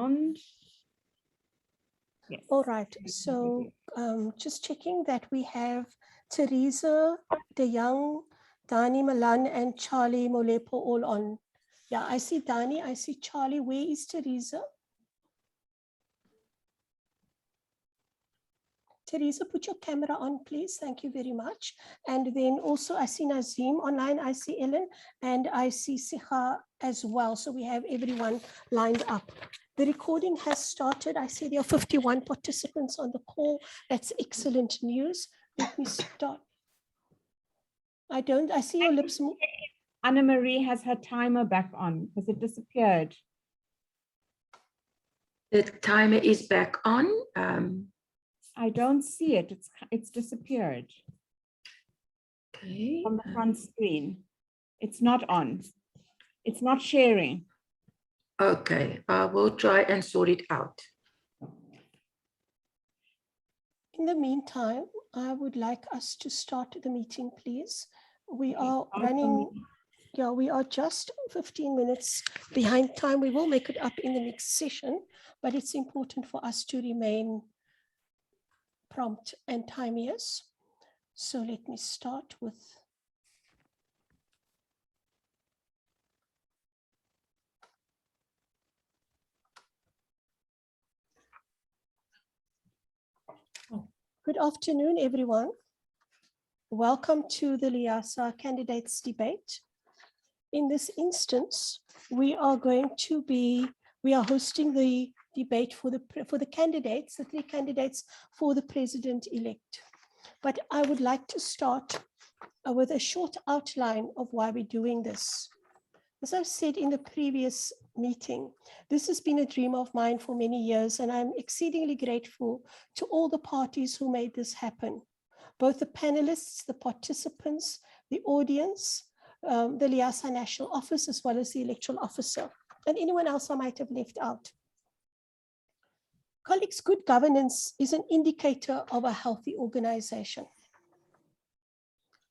sound. Yes. All right, so just checking that we have Teresa De Young, Dani Malan, and Charlie Molepo all on. Yeah, I see Dani, I see Charlie. Where is Teresa? Teresa, put your camera on, please. Thank you very much. And then also I see Nazim online, I see Ellen, and I see Sikha as well. So we have everyone lined up. The recording has started. I see there are 51 participants on the call. That's excellent news. Let me start. I see your lips move. Anna Marie has her timer back on because it disappeared. The timer is back on. I don't see it. It's disappeared. Okay. On the front screen. It's not on. It's not sharing. Okay, I will try and sort it out. In the meantime, I would like us to start the meeting, please. We are running, yeah, we are just 15 minutes behind time. We will make it up in the next session, but it's important for us to remain prompt and timeous. So let me start with good afternoon, everyone. Welcome to the LIASA candidates debate. In this instance, we are hosting the debate for the candidates, the three candidates for the president-elect. But I would like to start with a short outline of why we're doing this. As I've said in the previous meeting, this has been a dream of mine for many years, and I'm exceedingly grateful to all the parties who made this happen, both the panelists, the participants, the audience, the LIASA National Office, as well as the electoral officer, and anyone else I might have left out. Colleagues, good governance is an indicator of a healthy organization.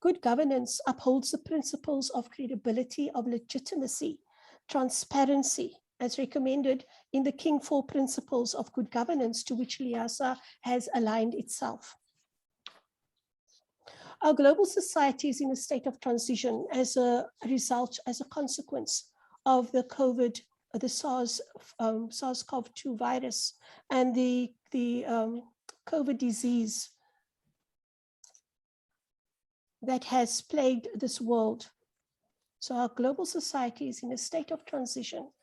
Good governance upholds the principles of credibility, of legitimacy, transparency, as recommended in the King IV principles of good governance, to which LIASA has aligned itself. Our global society is in a state of transition as a result, as a consequence of the SARS-CoV-2 virus and the COVID disease that has plagued this world. So our global society is in a state of transition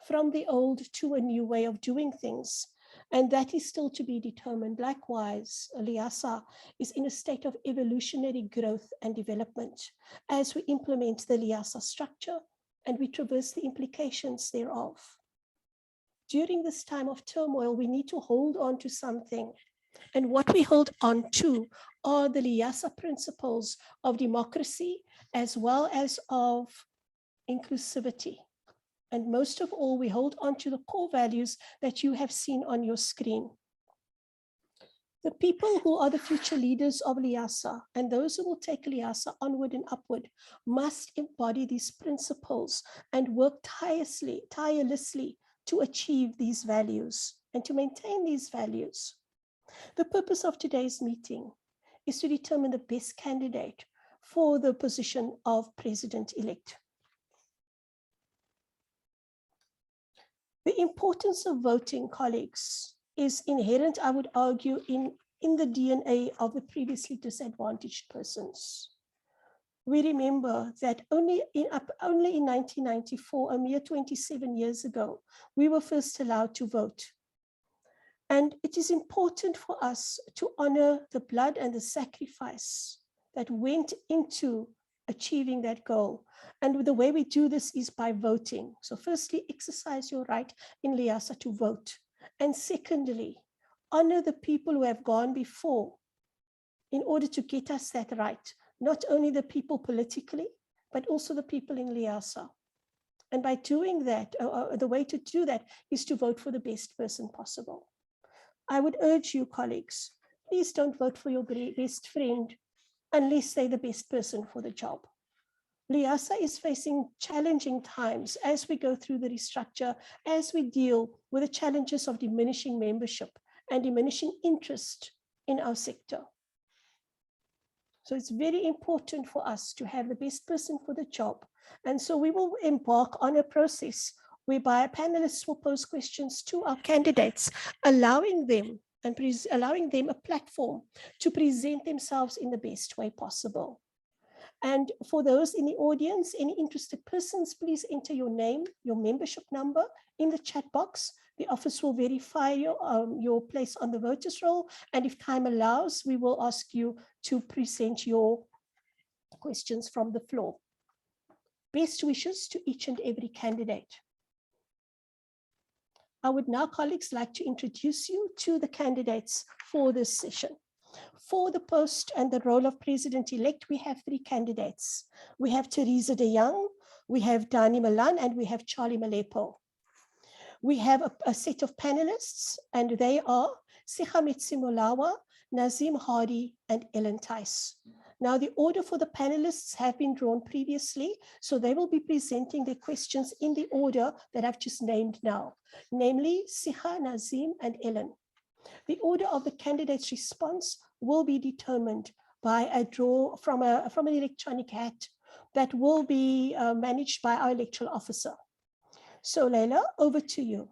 from the old to a new way of doing things. And that is still to be determined. Likewise, LIASA is in a state of evolutionary growth and development as we implement the LIASA structure and we traverse the implications thereof. During this time of turmoil, we need to hold on to something. And what we hold on to are the LIASA principles of democracy as well as of inclusivity. And most of all, we hold on to the core values that you have seen on your screen. The people who are the future leaders of LIASA and those who will take LIASA onward and upward must embody these principles and work tirelessly to achieve these values and to maintain these values. The purpose of today's meeting is to determine the best candidate for the position of president-elect. The importance of voting, colleagues, is inherent, I would argue, in the DNA of the previously disadvantaged persons. We remember that only in 1994, a mere 27 years ago, we were first allowed to vote. And it is important for us to honor the blood and the sacrifice that went into achieving that goal. And the way we do this is by voting. So firstly, exercise your right in LIASA to vote. And secondly, honor the people who have gone before in order to get us that right. Not only the people politically, but also the people in LIASA. And by doing that, the way to do that is to vote for the best person possible. I would urge you, colleagues, please don't vote for your best friend unless they're the best person for the job. LIASA is facing challenging times as we go through the restructure, as we deal with the challenges of diminishing membership and diminishing interest in our sector. So it's very important for us to have the best person for the job. And so we will embark on a process whereby panelists will pose questions to our candidates, allowing them a platform to present themselves in the best way possible. And for those in the audience, any interested persons, please enter your name, your membership number in the chat box. The office will verify your place on the voters roll. And if time allows, we will ask you to present your questions from the floor. Best wishes to each and every candidate. I would now, colleagues, like to introduce you to the candidates for this session. For the post and the role of president-elect, we have 3 candidates. We have Teresa de Young, we have Dani Milan, and we have Charlie Malepo. We have a set of panelists, and they are Sikhametsi Molawa, Nazim Hardy, and Ellen Tice. Now, the order for the panelists have been drawn previously, so they will be presenting their questions in the order that I've just named now, namely Sikha, Nazim, and Ellen. The order of the candidate's response will be determined by a draw from an electronic hat that will be managed by our electoral officer. So Leila, over to you.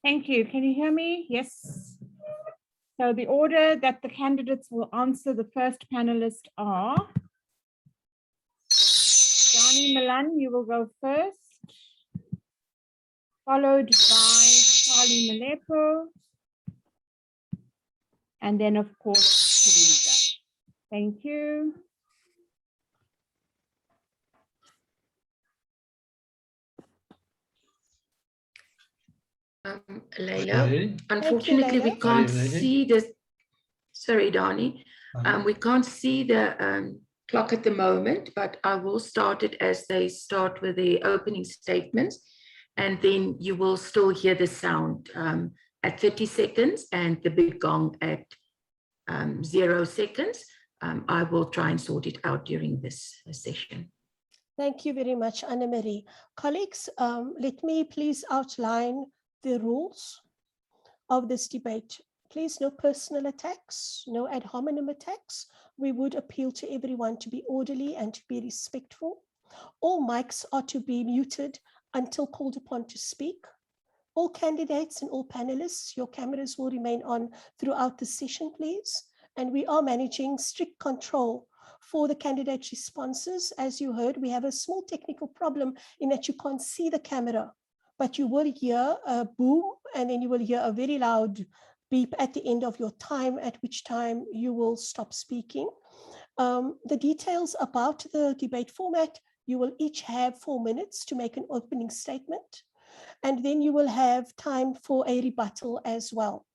Thank you. Can you hear me? Yes. So the order that the candidates will answer the first panelist are Dani Milan, you will go first, followed by Charlie Malepo, and then of course, Teresa. Thank you. Leila, unfortunately, we can't see this. Sorry, Dani. We can't see the clock at the moment, but I will start it as they start with the opening statements. And then you will still hear the sound at 30 seconds and the big gong at 0 seconds. I will try and sort it out during this session. Thank you very much, Anna-Marie. Colleagues, let me please outline the rules of this debate. Please, no personal attacks, no ad hominem attacks. We would appeal to everyone to be orderly and to be respectful. All mics are to be muted until called upon to speak. All candidates and all panelists, your cameras will remain on throughout the session, please. And we are managing strict control for the candidate responses. As you heard, we have a small technical problem in that you can't see the camera, but you will hear a boom, and then you will hear a very loud beep at the end of your time, at which time you will stop speaking. The details about the debate format, you will each have 4 minutes to make an opening statement, and then you will have time for a rebuttal as well.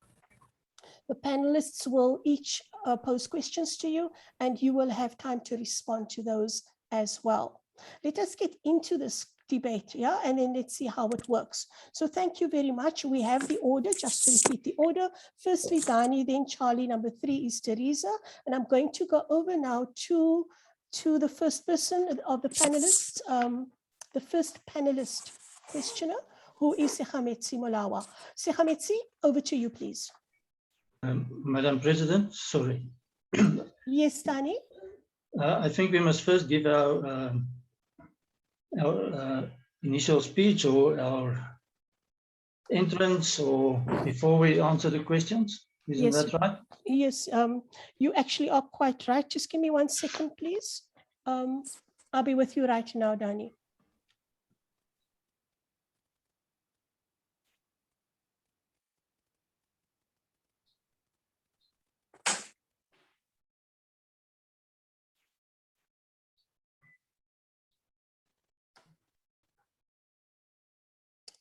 The panelists will each pose questions to you, and you will have time to respond to those as well. Let us get into this debate, yeah, and then let's see how it works. So thank you very much. We have the order, just to repeat the order. Firstly, Dani, then Charlie, number 3 is Teresa, and I'm going to go over now to the first person of the panelists, the first panelist questioner, who is Sikhametsi Molawa. Sikhametsi, over to you, please. Madam President, sorry. Yes, Dani. I think we must first give our initial speech or our entrance, or before we answer the questions. Isn't that right? Yes, you actually are quite right. Just give me 1 second, please. I'll be with you right now, Dani.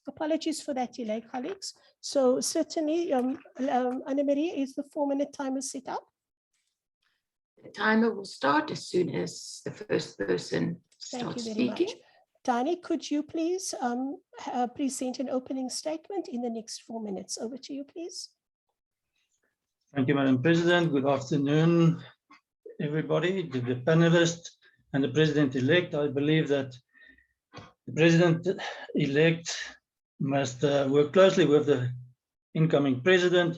Apologies for that delay, colleagues. So certainly, Anna-Marie, is the 4-minute timer set up? The timer will start as soon as the first person starts speaking. Much. Danny, could you please present an opening statement in the next 4 minutes? Over to you, please. Thank you, Madam President. Good afternoon, everybody, to the panelists and the President-elect. I believe that the President-elect must work closely with the incoming President,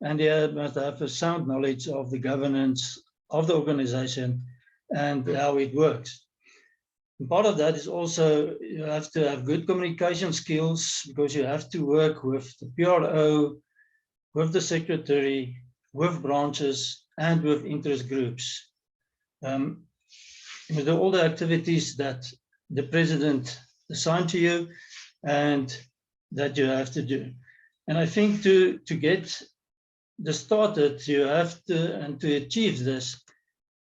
and he must have a sound knowledge of the governance of the organization and how it works. And part of that is also you have to have good communication skills, because you have to work with the PRO, with the secretary, with branches, and with interest groups. You do all the activities that the President assigned to you and that you have to do. And I think to get this started, you have to, and to achieve this,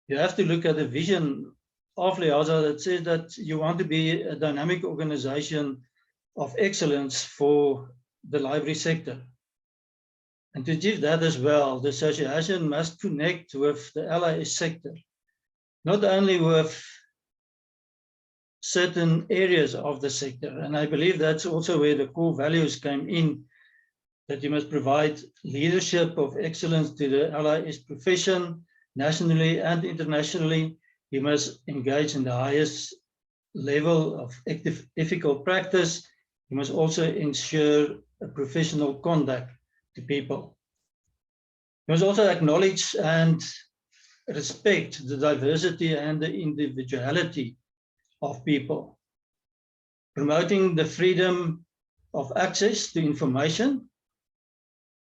you have to look at the vision of Liaza that says that you want to be a dynamic organization of excellence for the library sector. And to achieve that as well, the association must connect with the LIS sector, not only with certain areas of the sector. And I believe that's also where the core values came in, that you must provide leadership of excellence to the LIS profession, nationally and internationally. You must engage in the highest level of ethical practice. You must also ensure a professional conduct to people. You must also acknowledge and respect the diversity and the individuality of people, promoting the freedom of access to information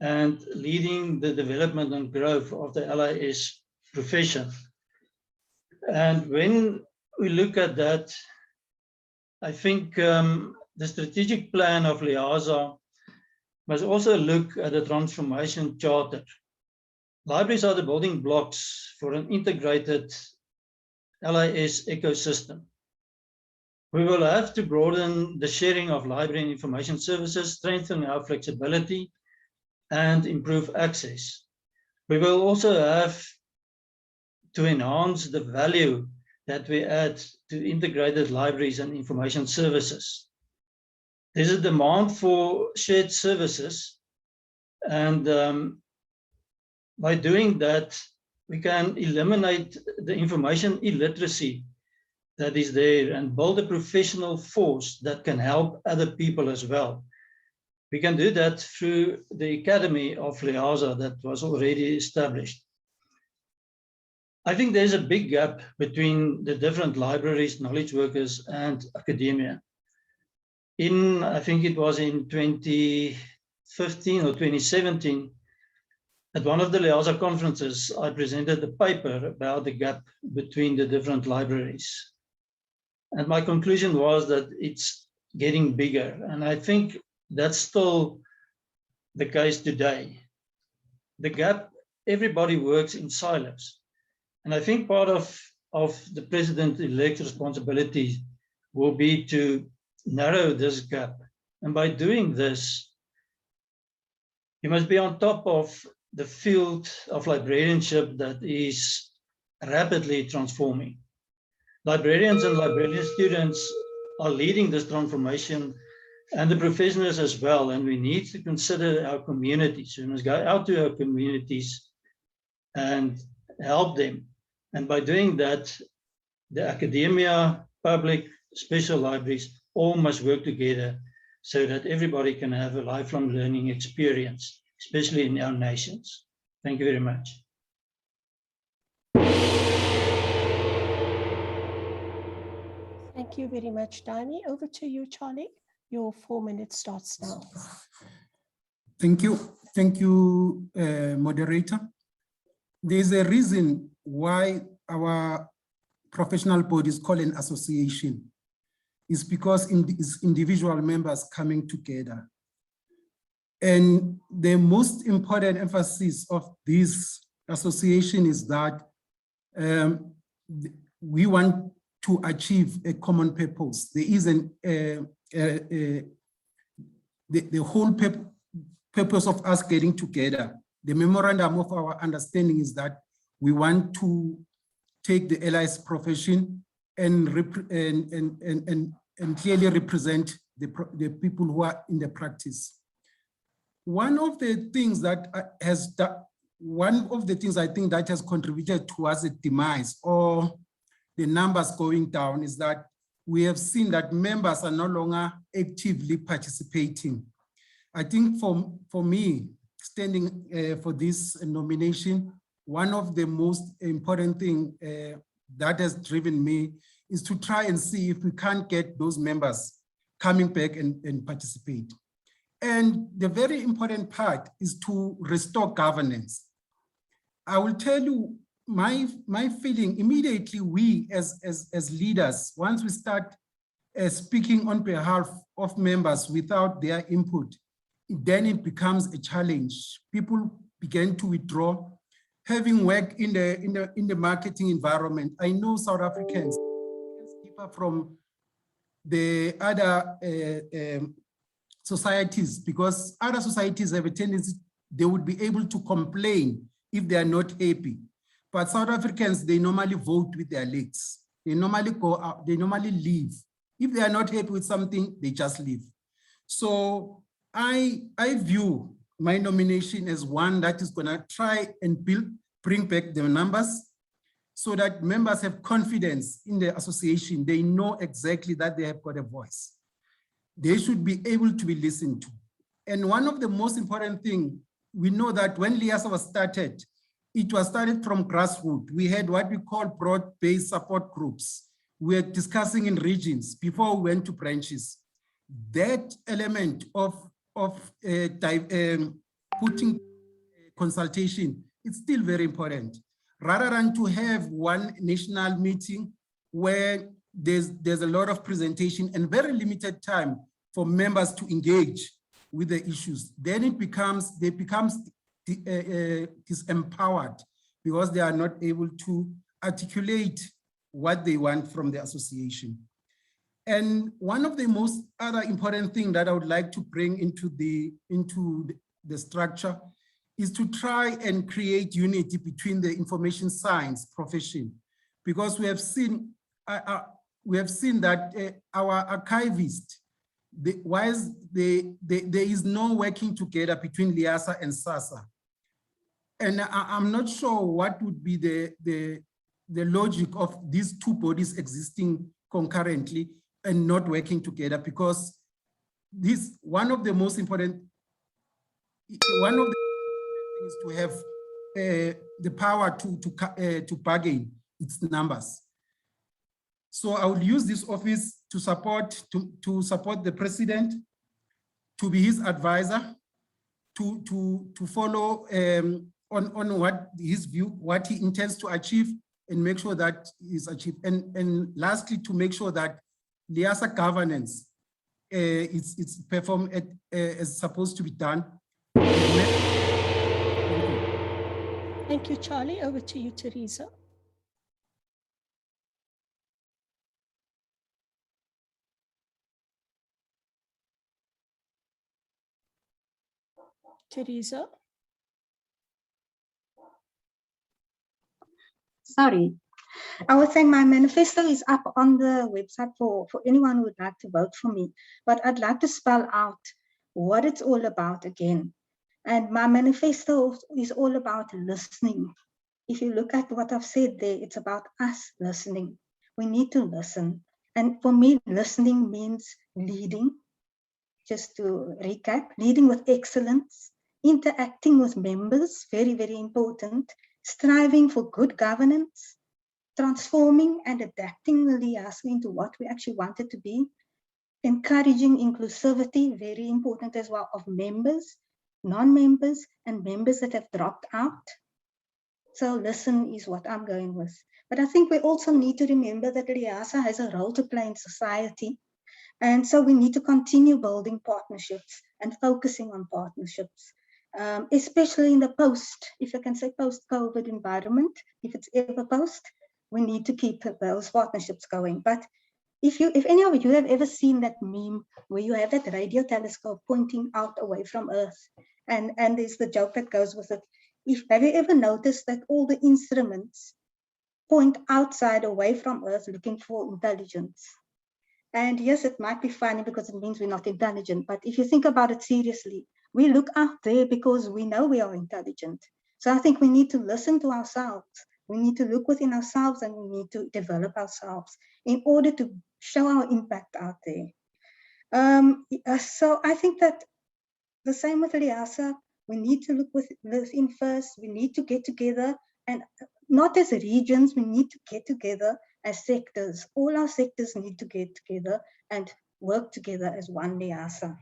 and leading the development and growth of the LIS profession. And when we look at that, I think the strategic plan of Liaza must also look at the transformation charter. Libraries are the building blocks for an integrated LIS ecosystem. We will have to broaden the sharing of library and information services, strengthen our flexibility, and improve access. We will also have to enhance the value that we add to integrated libraries and information services. There's a demand for shared services, and by doing that, we can eliminate the information illiteracy that is there and build a professional force that can help other people as well. We can do that through the Academy of Liaza that was already established. I think there's a big gap between the different libraries, knowledge workers, and academia. I think it was in 2015 or 2017, at one of the Liaza conferences, I presented a paper about the gap between the different libraries. And my conclusion was that it's getting bigger. And I think that's still the case today. The gap, everybody works in silos. And I think part of the President-elect's responsibility will be to narrow this gap. And by doing this, you must be on top of the field of librarianship that is rapidly transforming. Librarians and librarian students are leading this transformation, and the professionals as well. And we need to consider our communities. We must go out to our communities and help them. And by doing that, the academia, public, special libraries, all must work together so that everybody can have a lifelong learning experience, especially in our nations. Thank you very much. Thank you very much, Danny. Over to you, Charlie. Your 4 minutes starts now. Thank you. Thank you, moderator. There's a reason why our professional body is called an association. It's because it's individual members coming together. And the most important emphasis of this association is that we want to achieve a common purpose. There is the whole purpose of us getting together. The memorandum of our understanding is that we want to take the LIS profession and and clearly represent the people who are in the practice. One of the things that I think that has contributed towards the demise or the numbers going down is that we have seen that members are no longer actively participating. I think for me, standing for this nomination, one of the most important things that has driven me is to try and see if we can't get those members coming back and participate. And the very important part is to restore governance. I will tell you my feeling immediately. We as leaders, once we start speaking on behalf of members without their input, then it becomes a challenge. People begin to withdraw. Having worked in the marketing environment, I know South Africans differ from the other societies, because other societies have a tendency, they would be able to complain if they are not happy. But South Africans, they normally vote with their legs. They normally go out, they normally leave. If they are not happy with something, they just leave. So I view my nomination as one that is going to try and bring back the numbers so that members have confidence in the association. They know exactly that they have got a voice. They should be able to be listened to. And one of the most important things, we know that when LIASA was started, it was started from grassroots. We had what we call broad-based support groups. We were discussing in regions before we went to branches. That element of putting consultation, it's still very important. Rather than to have one national meeting where there's a lot of presentation and very limited time for members to engage with the issues, then they become disempowered because they are not able to articulate what they want from the association. And one of the most other important things that I would like to bring into the structure is to try and create unity between the information science profession, because we have seen that our archivists, whilst there is no working together between LIASA and SASA, and I'm not sure what would be the logic of these two bodies existing concurrently and not working together, because this one of the things to have the power to bargain its numbers. So I will use this office to support the president, to be his advisor, to follow on what his view, what he intends to achieve, and make sure that is achieved. And lastly, to make sure that LIASA governance it's performed as supposed to be done. Thank you, Charlie. Over to you, Teresa. Teresa. Sorry. I was saying my manifesto is up on the website for anyone who would like to vote for me, but I'd like to spell out what it's all about again. And my manifesto is all about listening. If you look at what I've said there, it's about us listening. We need to listen. And for me, listening means leading. Just to recap, leading with excellence, interacting with members, very, very important, striving for good governance, transforming and adapting the LIASA into what we actually want it to be, encouraging inclusivity, very important as well, of members, non-members, and members that have dropped out. So listen is what I'm going with. But I think we also need to remember that LIASA has a role to play in society. And so we need to continue building partnerships and focusing on partnerships, especially in the if I can say post-COVID environment, if it's ever post, we need to keep those partnerships going. But if any of you have ever seen that meme where you have that radio telescope pointing out away from Earth, and there's the joke that goes with it. Have you ever noticed that all the instruments point outside away from Earth looking for intelligence? And yes, it might be funny because it means we're not intelligent, but if you think about it seriously, we look out there because we know we are intelligent. So I think we need to listen to ourselves. We need to look within ourselves and we need to develop ourselves in order to show our impact out there. So I think that the same with Liasa, we need to look within first, we need to get together, and not as regions, we need to get together as sectors. All our sectors need to get together and work together as one Liasa.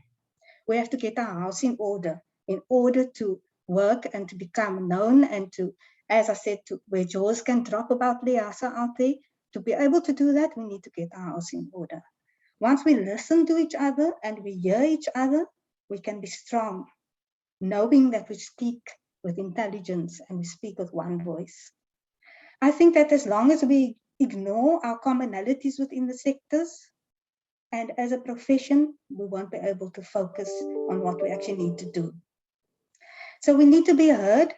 We have to get our house in order to work and to become known and to, as I said, to where jaws can drop about Liasa out there. To be able to do that, we need to get our house in order. Once we listen to each other and we hear each other, we can be strong, knowing that we speak with intelligence and we speak with one voice. I think that as long as we ignore our commonalities within the sectors, and as a profession, we won't be able to focus on what we actually need to do. So we need to be heard,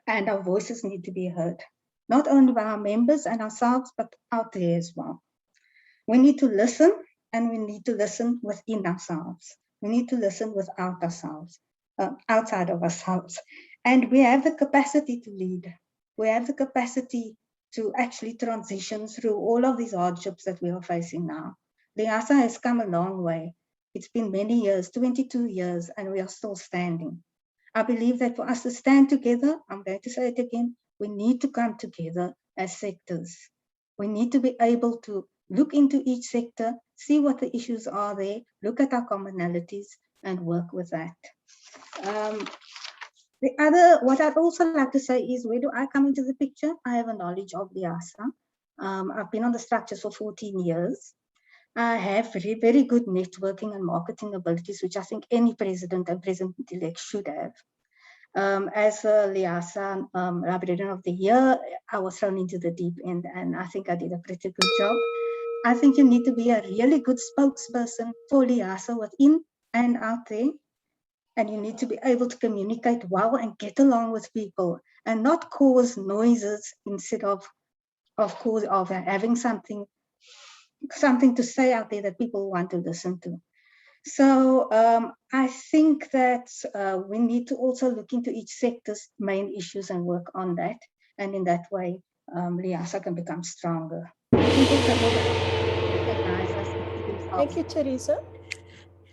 and our voices need to be heard, not only by our members and ourselves, but out there as well. We need to listen, and we need to listen within ourselves. We need to listen without ourselves, outside of ourselves. And we have the capacity to lead. We have the capacity to actually transition through all of these hardships that we are facing now. Liasa has come a long way. It's been many years, 22 years, and we are still standing. I believe that for us to stand together, I'm going to say it again, we need to come together as sectors. We need to be able to look into each sector, see what the issues are there, look at our commonalities, and work with that. What I'd also like to say is, where do I come into the picture? I have a knowledge of Liasa. I've been on the structures for 14 years. I have very, very good networking and marketing abilities, which I think any president and president-elect should have. As a Liasa Librarian of the Year, I was thrown into the deep end, and I think I did a pretty good job. I think you need to be a really good spokesperson for Liasa within and out there. And you need to be able to communicate well and get along with people and not cause noises instead of having something to say out there that people want to listen to. So I think that we need to also look into each sector's main issues and work on that. And in that way, Liasa can become stronger. Thank you, Teresa.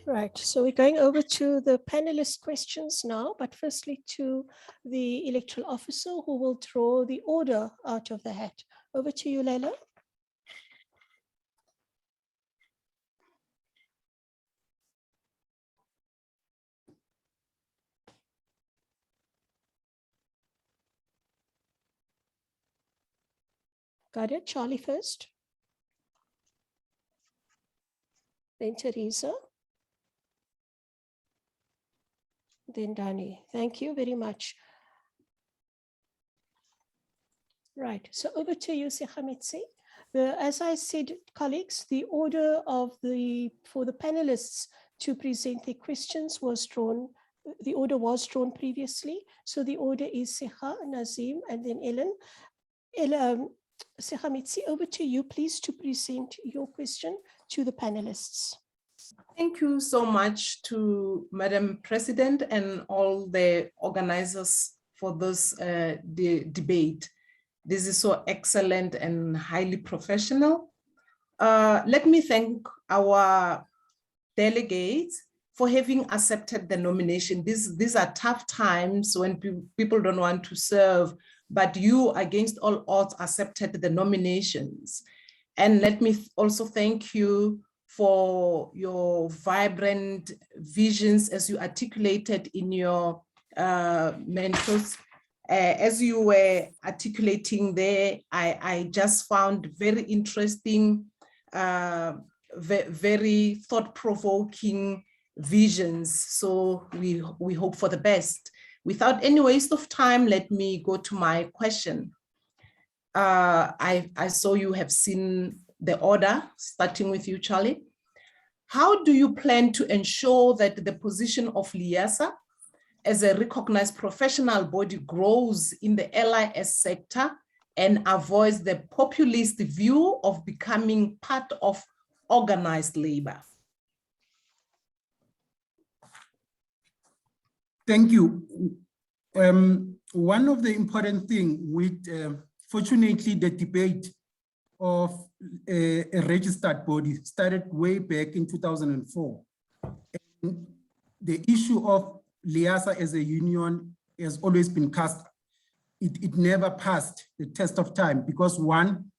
Right, so we're going over to the panelist questions now, but firstly to the electoral officer who will draw the order out of the hat. Over to you, Leila. Got it, Charlie first. Then Teresa. Then Dani. Thank you very much. Right, so over to you, Sekhamitsi. As I said, colleagues, the order for the panelists to present their questions was drawn. The order was drawn previously. So the order is Sekha, Nazim, and then Ellen. Sekhamitsi, over to you, please, to present your question to the panelists. Thank you so much to Madam President and all the organizers for this debate. This is so excellent and highly professional. Let me thank our delegates for having accepted the nomination. These are tough times when people don't want to serve, but you, against all odds, accepted the nominations. And let me also thank you for your vibrant visions as you articulated in your mentors. As you were articulating there, I just found very interesting, very thought-provoking visions. So we hope for the best. Without any waste of time, let me go to my question. I saw you have seen the order, starting with you, Charlie. How do you plan to ensure that the position of Liasa as a recognized professional body grows in the LIS sector and avoids the populist view of becoming part of organized labor? Thank you. One of the important things with, fortunately, the debate of a registered body started way back in 2004. And the issue of LIASA as a union has always been cast. It never passed the test of time because one,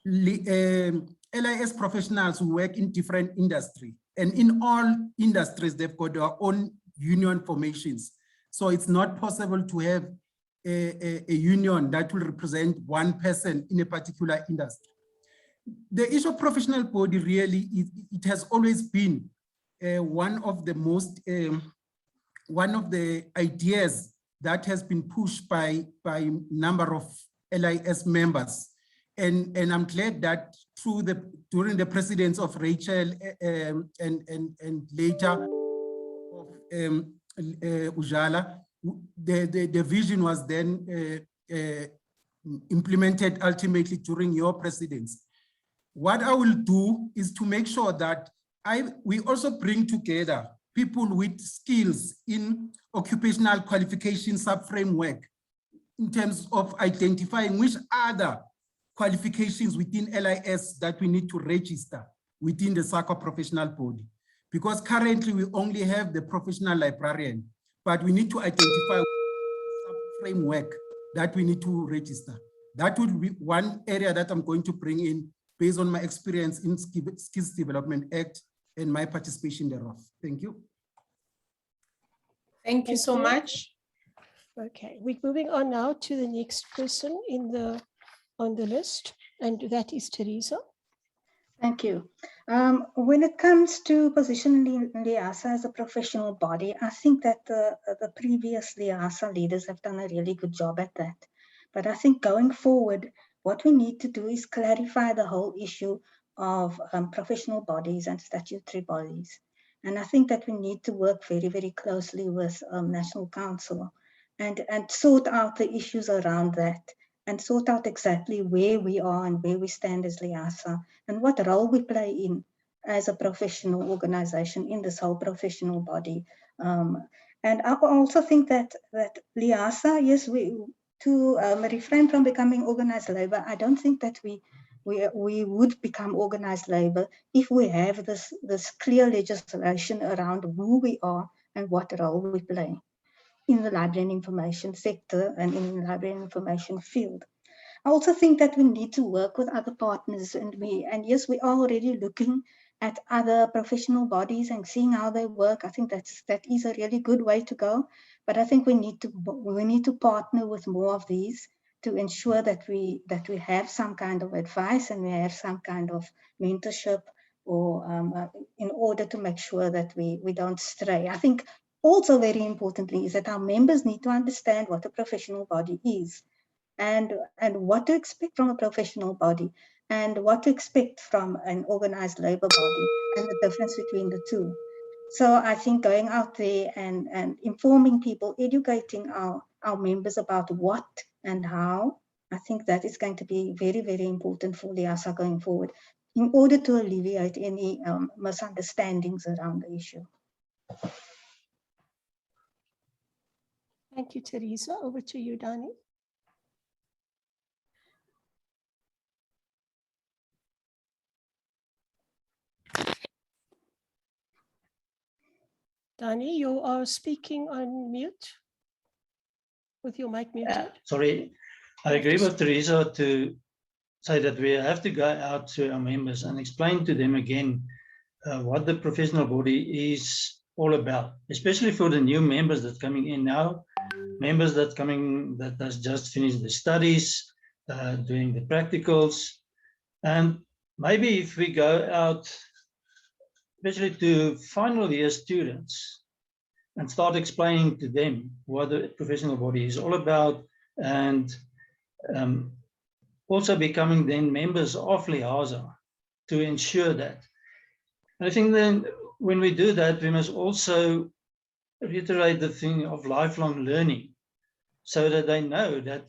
LIS professionals who work in different industries, and in all industries, they've got their own union formations. So it's not possible to have a union that will represent one person in a particular industry. The issue of professional body really, it has always been one of the most, one of the ideas that has been pushed by a number of LIS members. And I'm glad that during the presidency of Rachel and later of Ujala, the vision was then implemented ultimately during your presidency. What I will do is to make sure that we also bring together people with skills in occupational qualification sub-framework in terms of identifying which other qualifications within LIS that we need to register within the SACCO professional body. Because currently we only have the professional librarian, but we need to identify sub-framework that we need to register. That would be one area that I'm going to bring in based on my experience in Skills Development Act and my participation thereof. Thank you. Thank you so much. Okay, we're moving on now to the next person on the list, and that is Teresa. Thank you. When it comes to positioning LIASA as a professional body, I think that the previous LIASA leaders have done a really good job at that. But I think going forward, what we need to do is clarify the whole issue of professional bodies and statutory bodies. And I think that we need to work very, very closely with National Council and sort out the issues around that, and sort out exactly where we are and where we stand as LIASA and what role we play in as a professional organization in this whole professional body. And I also think that LIASA, yes, to refrain from becoming organized labor, I don't think that we would become organized labor if we have this clear legislation around who we are and what role we play in the library and information sector and in the library and information field. I also think that we need to work with other partners, and yes, we are already looking at other professional bodies and seeing how they work. I think that is a really good way to go, but I think we need to partner with more of these to ensure that we have some kind of advice and we have some kind of mentorship, or in order to make sure that we don't stray. I think also very importantly is that our members need to understand what a professional body is and what to expect from a professional body and what to expect from an organized labor body and the difference between the two. So I think going out there and informing people, educating our members about what and how, I think that is going to be very, very important for LIASA going forward in order to alleviate any misunderstandings around the issue. Thank you, Teresa. Over to you, Dani. Dani, you are speaking on mute with your mic muted. Sorry, I agree with Teresa to say that we have to go out to our members and explain to them again what the professional body is all about, especially for the new members that are coming in now, members that has just finished the studies, doing the practicals. And maybe if we go out, especially to final year students, and start explaining to them what the professional body is all about, and also becoming then members of LIASA to ensure that. And I think then when we do that, we must also reiterate the thing of lifelong learning, so that they know that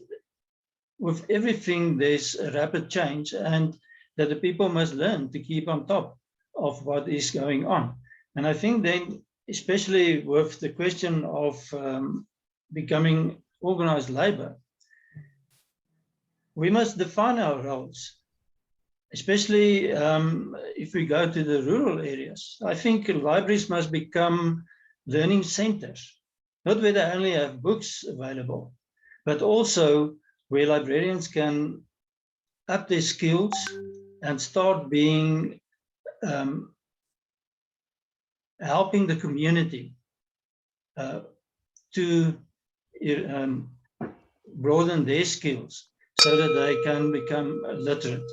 with everything there's a rapid change, and that the people must learn to keep on top of what is going on. And I think then, especially with the question of becoming organized labor, we must define our roles, especially if we go to the rural areas. I think libraries must become learning centers, not where they only have books available, but also where librarians can up their skills and start being helping the community to broaden their skills so that they can become literate.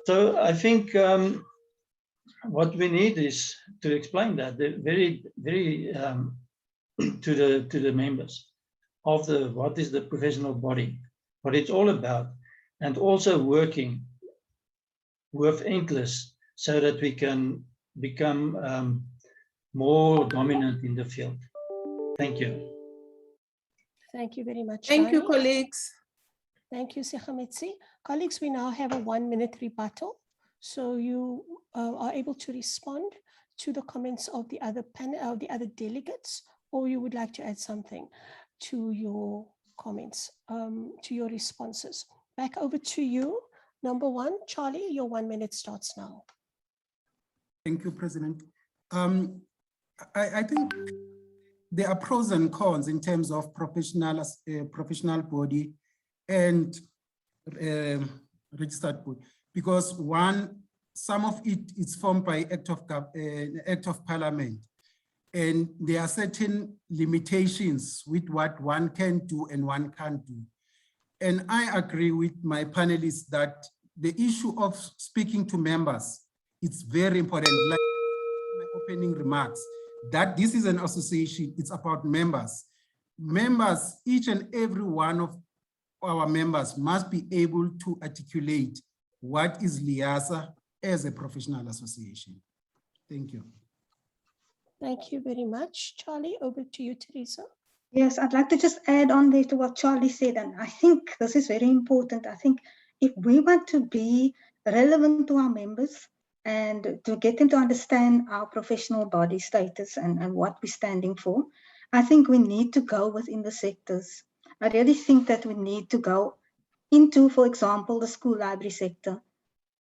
So I think what we need is to explain that very to the members of what is the professional body, what it's all about, and also working with English so that we can become more dominant in the field. Thank you. Thank you very much. Thank you, Dani. colleagues. Thank you, Sekhametsi. Colleagues, we now have a 1-minute rebuttal. So you are able to respond to the comments of the other panel, the other delegates, or you would like to add something to your comments, to your responses. Back over to you. Number 1, Charlie, your 1 minute starts now. Thank you, President. I think there are pros and cons in terms of professional body and registered body, because some of it is formed by act of parliament, and there are certain limitations with what one can do and one can't do. And I agree with my panelists that the issue of speaking to members, it's very important. Like my opening remarks, that this is an association, it's about members. Members, each and every one of our members must be able to articulate what is LIASA as a professional association. Thank you. Thank you very much. Charlie, over to you, Teresa. Yes, I'd like to just add on there to what Charlie said, and I think this is very important. I think if we want to be relevant to our members and to get them to understand our professional body status and what we're standing for, I think we need to go within the sectors. I really think that we need to go into, for example, the school library sector,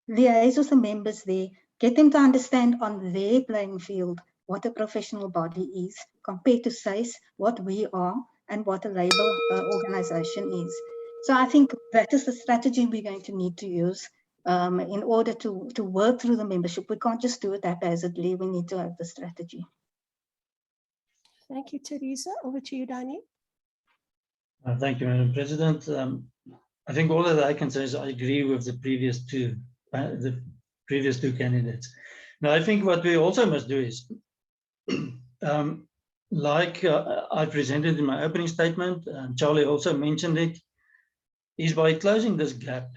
liaise with the members there, get them to understand on their playing field what a professional body is compared to SACE, what we are, and what a labor organization is. So I think that is the strategy we're going to need to use in order to work through the membership. We can't just do it haphazardly. We need to have the strategy. Thank you, Teresa. Over to you, Dani. Thank you, Madam President. I think all that I can say is I agree with the previous two candidates. Now, I think what we also must do is, like I presented in my opening statement, and Charlie also mentioned it, is by closing this gap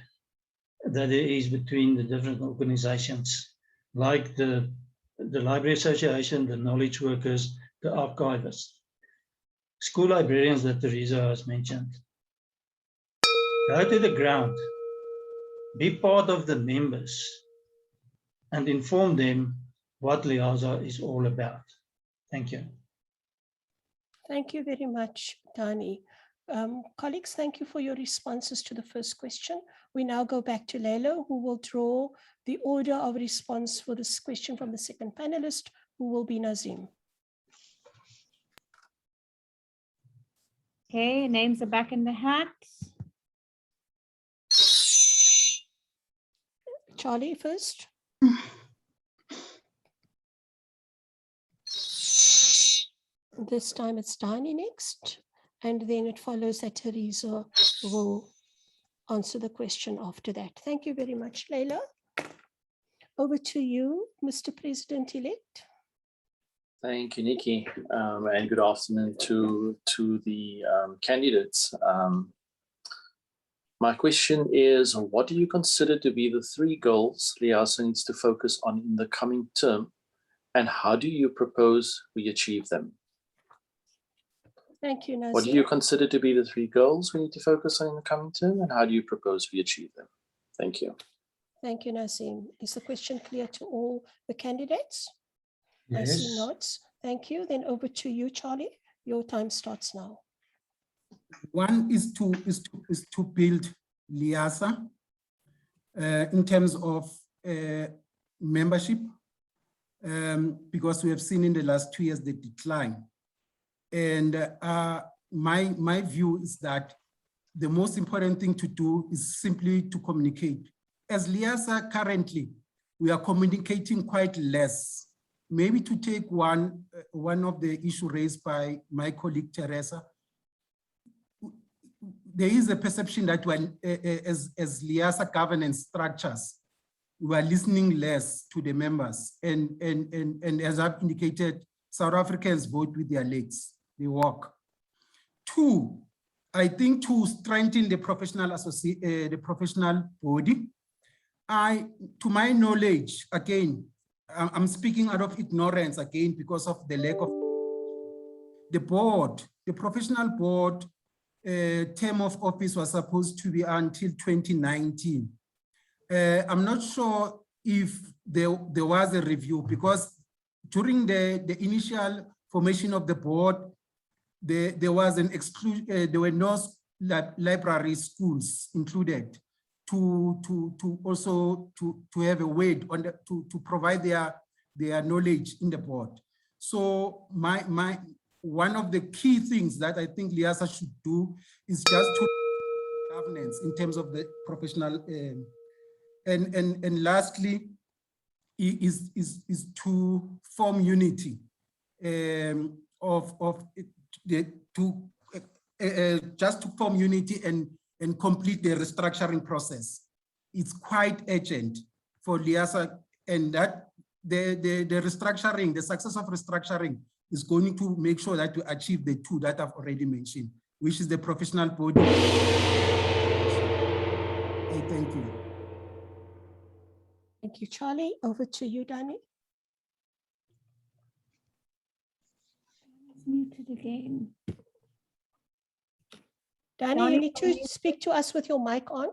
that there is between the different organizations, like the Library Association, the knowledge workers, the archivists, school librarians that Teresa has mentioned. Go to the ground, be part of the members, and inform them what LIASA is all about. Thank you. Thank you very much, Dani. Colleagues, thank you for your responses to the first question. We now go back to Lelo, who will draw the order of response for this question from the second panelist, who will be Nazim. Okay, names are back in the hat. Charlie first. This time it's Dani next, and then it follows that Teresa will answer the question after that. Thank you very much, Leila. Over to you, Mr. President-elect. Thank you, Nikki, and good afternoon to the candidates. My question is, what do you consider to be the 3 goals LIASA needs to focus on in the coming term, and how do you propose we achieve them? Thank you, Nazim. What do you consider to be the 3 goals we need to focus on in the coming term, and how do you propose we achieve them? Thank you. Thank you, Nazim. Is the question clear to all the candidates? I see Yes. nods. Thank you. Then over to you, Charlie. Your time starts now. One is to build LIASA in terms of membership, because we have seen in the last 2 years the decline. And my view is that the most important thing to do is simply to communicate. As LIASA currently, we are communicating quite less. Maybe to take one of the issue raised by my colleague Teresa, there is a perception that when as LIASA governance structures, we are listening less to the members. And as I've indicated, South Africans vote with their legs, they walk. Two, I think to strengthen the professional body, to my knowledge, again, I'm speaking out of ignorance again because of the lack of the board, the professional board term of office was supposed to be until 2019. I'm not sure if there was a review, because during the initial formation of the board, there was an exclusion, there were no library schools included to also have a weight on the, to provide their knowledge in the board. So one of the key things that I think LIASA should do is just to governance in terms of the professional and lastly is to form unity just to form unity and complete the restructuring process. It's quite urgent for LIASA, and that the restructuring, the success of restructuring is going to make sure that we achieve the two that I've already mentioned, which is the professional body. Thank you. Thank you, Charlie. Over to you, Danny. It's muted again. Danny, you need to speak to us with your mic on.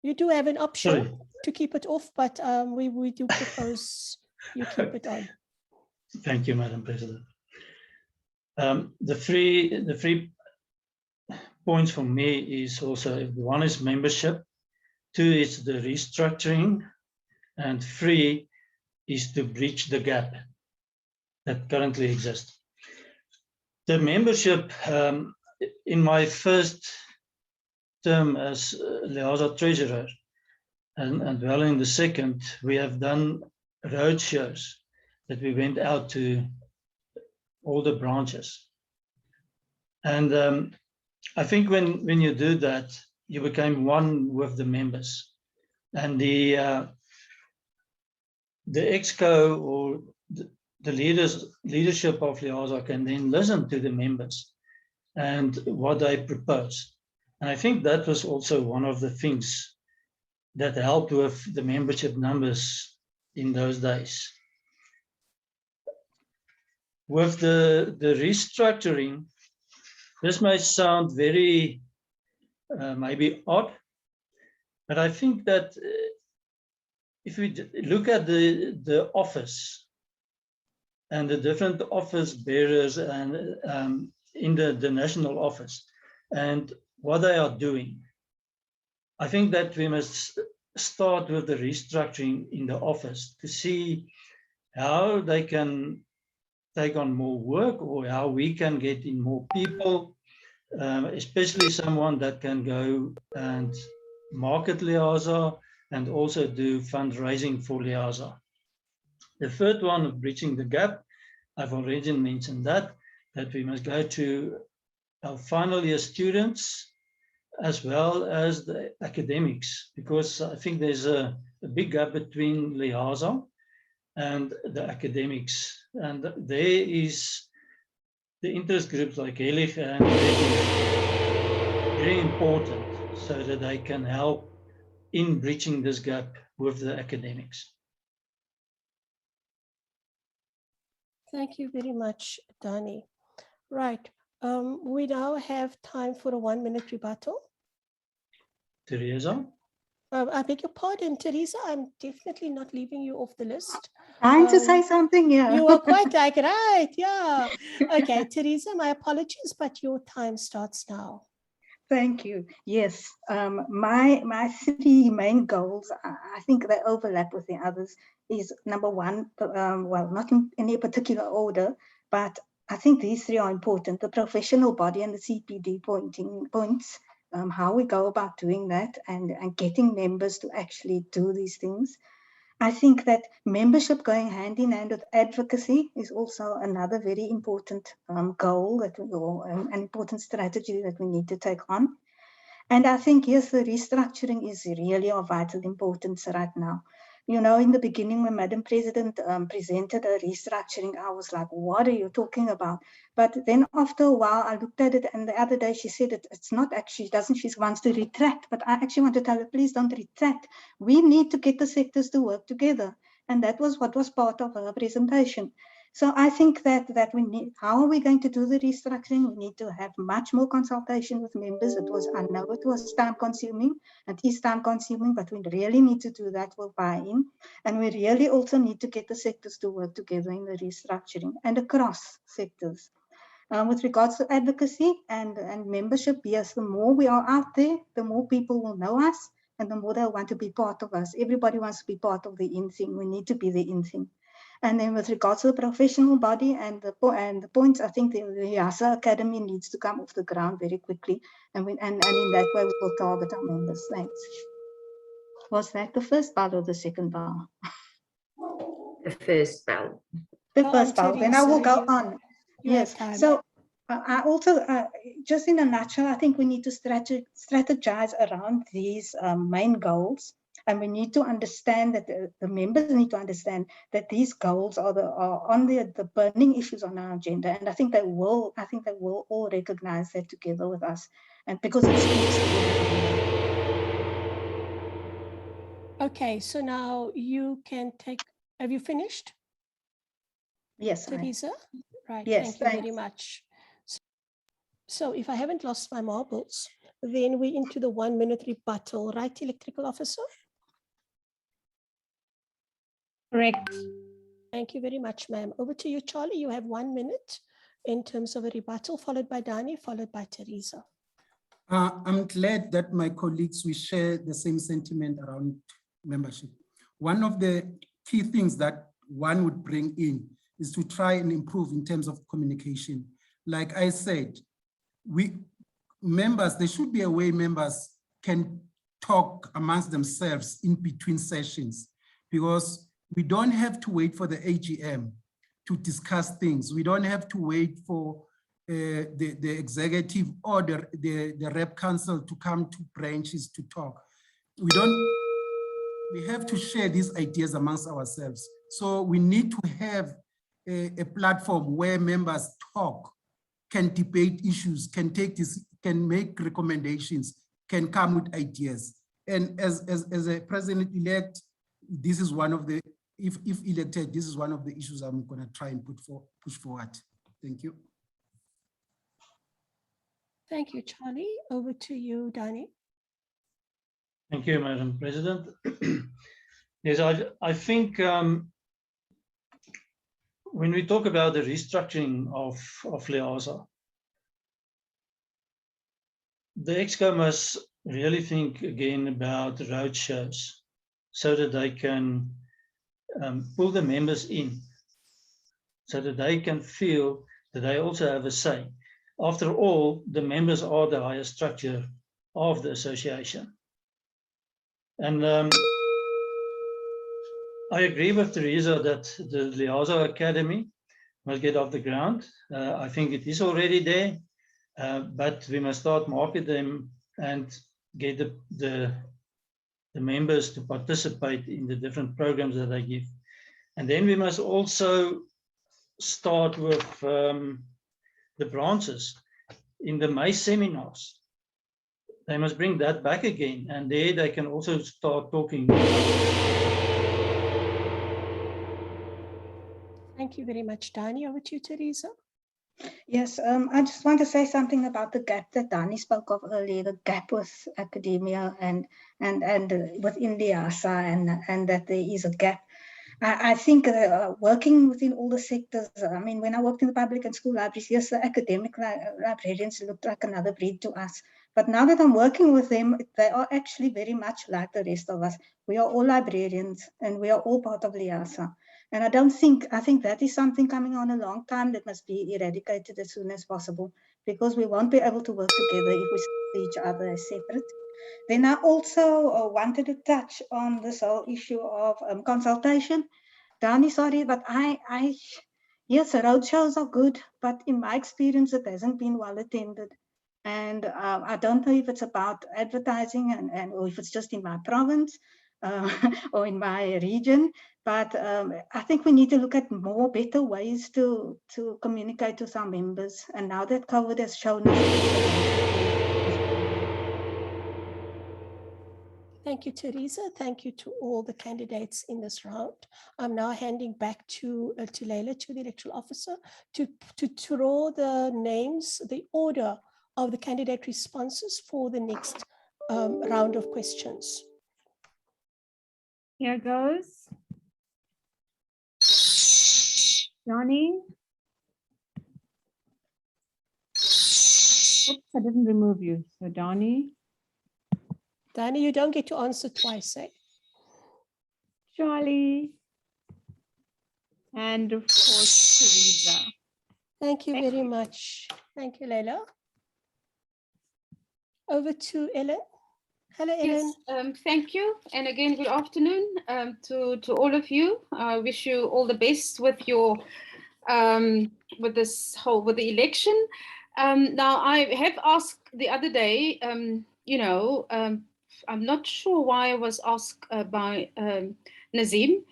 You do have an option to keep it off, but we do propose you keep it on. Thank you, Madam President. The three points for me is also, one is membership, two is the restructuring, and three is to bridge the gap that currently exists. The membership, in my first term as LIASA treasurer, and well in the second, we have done road shows that we went out to all the branches. And I think when you do that, you became one with the members. And the EXCO or the leadership of LIASA can then listen to the members and what they propose. And I think that was also one of the things that helped with the membership numbers in those days. With the restructuring, this may sound very maybe odd, but I think that if we look at the office and the different office bearers and in the national office and what they are doing, I think that we must start with the restructuring in the office to see how they can take on more work, or how we can get in more people, especially someone that can go and market LIASA and also do fundraising for LIASA. The third one of bridging the gap, I've already mentioned that we must go to our final year students as well as the academics, because I think there's a big gap between LIASA and the academics. And there is the interest groups like Helig and very important so that they can help in bridging this gap with the academics. Thank you very much, Danny. Right, we now have time for a 1-minute rebuttal. Teresa? I beg your pardon, Teresa. I'm definitely not leaving you off the list. Trying to say something, yeah. You were quite like, right, yeah. Okay, Teresa, my apologies, but your time starts now. Thank you. Yes, my three main goals, I think they overlap with the others, is number one, well, not in any particular order, but I think these three are important: the professional body and the CPD points, how we go about doing that and getting members to actually do these things. I think that membership going hand in hand with advocacy is also another very important goal that or an important strategy that we need to take on. And I think, yes, the restructuring is really of vital importance right now. You know, in the beginning, when Madam President presented a restructuring, I was like, what are you talking about? But then after a while, I looked at it, and the other day she said it's not actually, she wants to retract, but I actually want to tell her, please don't retract. We need to get the sectors to work together. And that was what was part of her presentation. So I think that we need, how are we going to do the restructuring? We need to have much more consultation with members. I know it was time consuming, it is time consuming, but we really need to do that with buy-in. And we really also need to get the sectors to work together in the restructuring and across sectors. With regards to advocacy and membership, yes, the more we are out there, the more people will know us and the more they want to be part of us. Everybody wants to be part of the in thing. We need to be the in thing. And then with regards to the professional body and the points, I think the IASA Academy needs to come off the ground very quickly. And in that way, we will target our members. Thanks. Was that the first bar or the second bar? The first bell. The first bar. Then I will go on. Yes. So I also, just in a nutshell, I think we need to strategize around these main goals. And we need to understand that the members need to understand that these goals are on the burning issues on our agenda. And I think they will all recognize that together with us. And because it speaks to them. Okay, so now you can take, have you finished? Yes. Teresa? Right, yes, thank you very much. So if I haven't lost my marbles, then we're into the 1 minute rebuttal, right, Electrical Officer? Correct. Thank you very much, ma'am. Over to you, Charlie. You have 1 minute in terms of a rebuttal, followed by Dani, followed by Teresa. I'm glad that my colleagues, we share the same sentiment around membership. One of the key things that one would bring in is to try and improve in terms of communication. Like I said, there should be a way members can talk amongst themselves in between sessions, because we don't have to wait for the AGM to discuss things. We don't have to wait for the executive or the rep council to come to branches to talk. We have to share these ideas amongst ourselves. So we need to have a platform where members talk, can debate issues, can make recommendations, can come with ideas. And as a president-elect, this is one of the, if elected, this is one of the issues I'm going to try and push forward. Thank you. Thank you, Charlie. Over to you, Dani. Thank you, Madam President. Yes, I think when we talk about the restructuring of LIASA, the EXCO must really think again about road shows so that they can pull the members in, so that they can feel that they also have a say. After all, the members are the higher structure of the association. And I agree with Teresa that the LIASA Academy must get off the ground. I think it is already there, but we must start market them and get the members to participate in the different programs that they give. And then we must also start with the branches in the May seminars. They must bring that back again, and there they can also start talking. Thank you very much, Dani. Over to you, Teresa. Yes, I just want to say something about the gap that Dani spoke of earlier, the gap with academia and within the ASA, and that there is a gap. I think working within all the sectors, I mean, when I worked in the public and school libraries, yes, the academic librarians looked like another breed to us. But now that I'm working with them, they are actually very much like the rest of us. We are all librarians and we are all part of LIASA. And I think that is something coming on a long time that must be eradicated as soon as possible, because we won't be able to work together if we see each other as separate. Then I also wanted to touch on this whole issue of consultation. Dani, sorry, but yes, roadshows are good, but in my experience, it hasn't been well attended. And I don't know if it's about advertising or if it's just in my province or in my region, but I think we need to look at more better ways to communicate with our members. And now that COVID has shown us. Thank you, Teresa. Thank you to all the candidates in this round. I'm now handing back to Leila, to the electoral officer, to draw the names, the order of the candidate responses for the next round of questions. Here goes. Johnny. Oops, I didn't remove you. So Donnie. Dani, you don't get to answer twice, eh? Charlie. And of course, Teresa. Thank you very much. Thank you, Leila. Over to Ellen. Hello, Ellen. Yes, thank you. And again, good afternoon to all of you. I wish you all the best with your with the election. Now, I have asked the other day, I'm not sure why I was asked by Nazim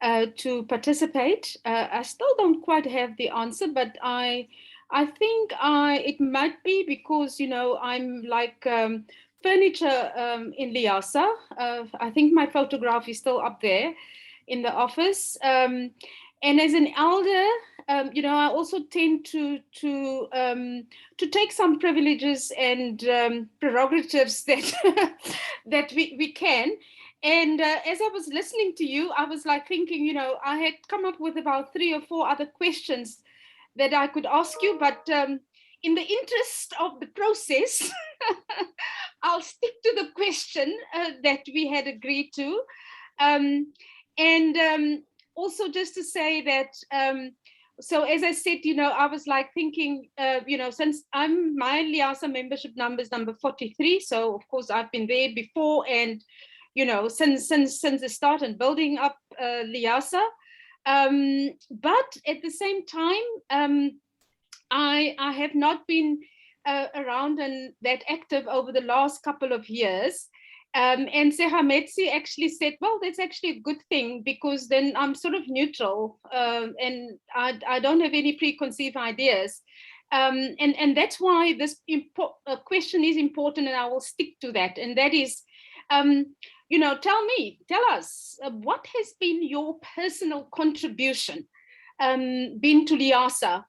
to participate. I still don't quite have the answer, but I think it might be because, I'm like furniture in LIASA. I think my photograph is still up there in the office. And as an elder, I also tend to take some privileges and prerogatives that that we can. And as I was listening to you, I was like thinking, I had come up with about 3 or 4 other questions that I could ask you, but in the interest of the process, I'll stick to the question that we had agreed to. Also just to say that, so as I said, I was like thinking, since my LIASA membership number is number 43, so of course I've been there before, and since the start and building up LIASA. But at the same time, I have not been around and that active over the last couple of years. And Sehametsi actually said, well, that's actually a good thing, because then I'm sort of neutral and I don't have any preconceived ideas. And that's why this question is important, and I will stick to that. And that is, tell us, what has been your personal contribution been to LIASA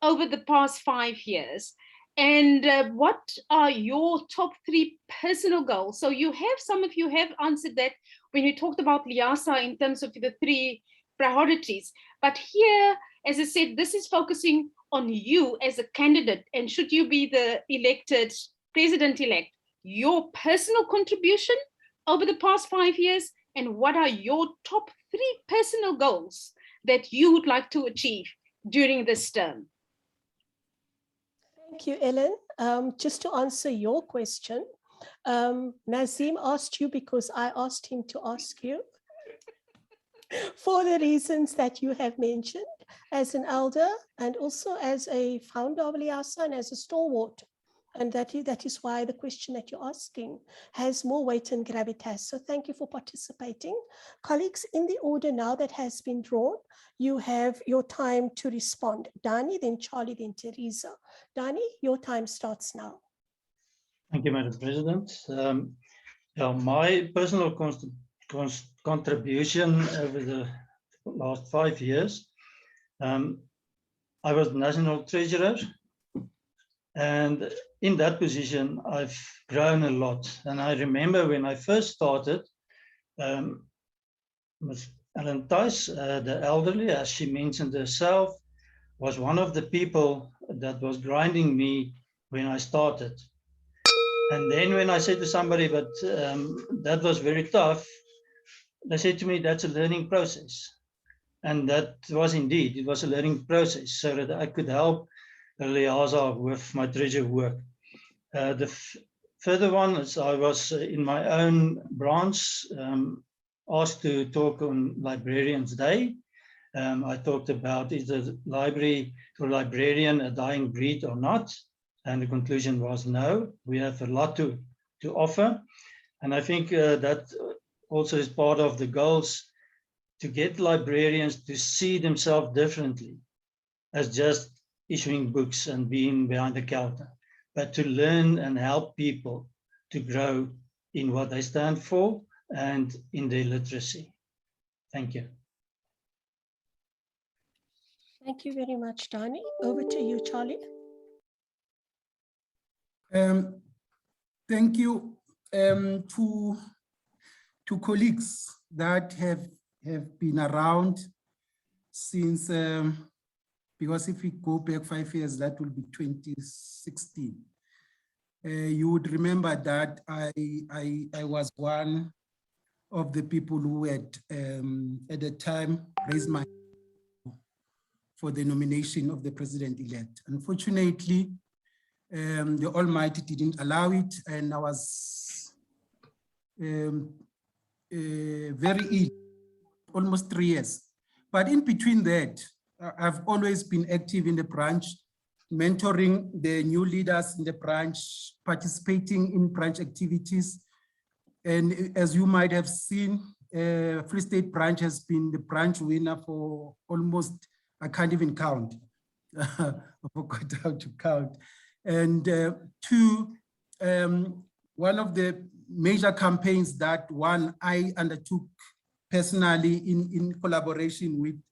over the past 5 years? And what are your top 3 personal goals? So some of you have answered that when you talked about LIASA in terms of the 3 priorities. But here, as I said, this is focusing on you as a candidate. And should you be the elected president-elect, your personal contribution over the past 5 years, and what are your top 3 personal goals that you would like to achieve during this term? Thank you, Ellen. Just to answer your question, Nazim asked you because I asked him to ask you for the reasons that you have mentioned, as an elder and also as a founder of LIASA and as a stalwart. And that is why the question that you're asking has more weight and gravitas. So thank you for participating. Colleagues, in the order now that has been drawn, you have your time to respond. Dani, then Charlie, then Teresa. Dani, your time starts now. Thank you, Madam President. My personal contribution over the last 5 years, I was National Treasurer, and in that position, I've grown a lot. And I remember when I first started, Ms. Ellen Tice, the elderly, as she mentioned herself, was one of the people that was grinding me when I started. And then when I said to somebody, but that was very tough, they said to me, that's a learning process. And that was indeed, it was a learning process so that I could help Liaza with my treasure work. The further one is I was in my own branch asked to talk on Librarians Day. I talked about is the library to a librarian a dying breed or not? And the conclusion was no, we have a lot to offer. And I think that also is part of the goals to get librarians to see themselves differently as just issuing books and being behind the counter, but to learn and help people to grow in what they stand for and in their literacy. Thank you. Thank you very much, Dani. Over to you, Charlie. Thank you to colleagues that have been around since, because if we go back 5 years, that will be 2016. You would remember that I was one of the people who had, at the time, raised my hand for the nomination of the president-elect. Unfortunately, the Almighty didn't allow it, and I was very ill, almost 3 years. But in between that, I've always been active in the branch, mentoring the new leaders in the branch, participating in branch activities. And as you might have seen, Free State branch has been the branch winner for almost, I can't even count. I forgot how to count. And one of the major campaigns that I undertook personally in collaboration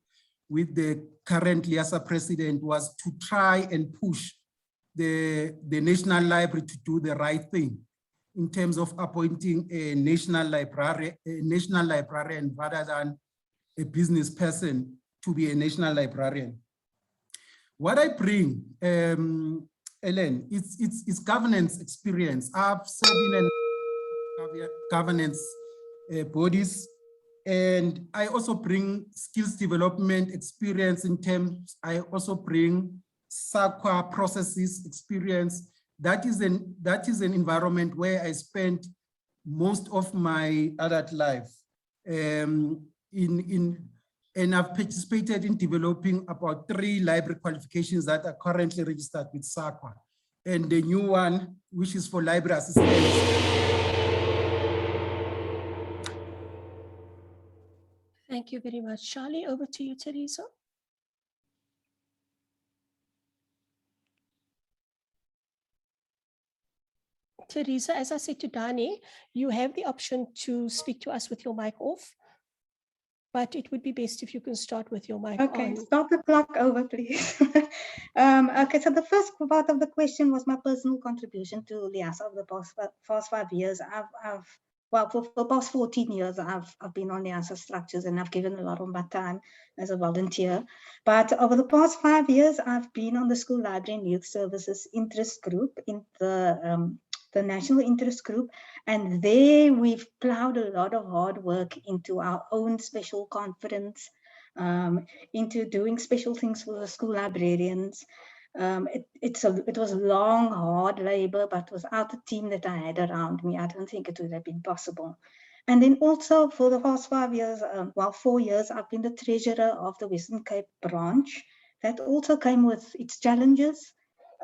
with the current LIASA president was to try and push the National Library to do the right thing in terms of appointing a national librarian rather than a business person to be a national librarian. What I bring, Ellen, it's governance experience. I've served in governance bodies, and I also bring skills development experience in terms, I also bring SAQA processes experience. That is an environment where I spent most of my adult life. And I've participated in developing about 3 library qualifications that are currently registered with SAQA. And the new one, which is for library assistants. Thank you very much, Charlie. Over to you, Teresa. Teresa, as I said to Dani, you have the option to speak to us with your mic off, but it would be best if you can start with your mic on. Okay, start the clock over, please. Okay, so the first part of the question was my personal contribution to LIASA over the past 5 years. Well, for the past 14 years, I've been on LIASA structures, and I've given a lot of my time as a volunteer. But over the past 5 years, I've been on the School Library and Youth Services interest group in the national interest group, and there we've plowed a lot of hard work into our own special conference, into doing special things for the school librarians. It was long, hard labor, but without the team that I had around me, I don't think it would have been possible. And then also for the past 5 years, 4 years, I've been the treasurer of the Western Cape branch. That also came with its challenges,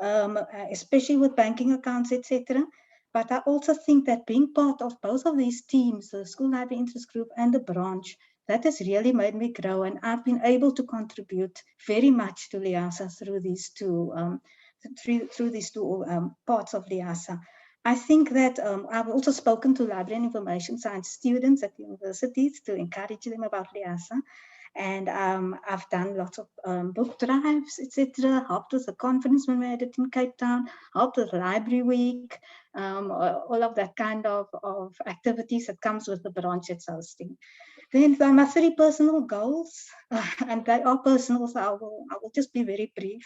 especially with banking accounts, etc. But I also think that being part of both of these teams, the School Library Interest Group and the branch, that has really made me grow, and I've been able to contribute very much to LIASA through these two parts of LIASA. I think that I've also spoken to library and information science students at universities to encourage them about LIASA. And I've done lots of book drives, etc. Helped with the conference when we had it in Cape Town, helped with Library Week, all of that kind of activities that comes with the branch it's hosting. Then my 3 personal goals, and they are personal, so I will just be very brief.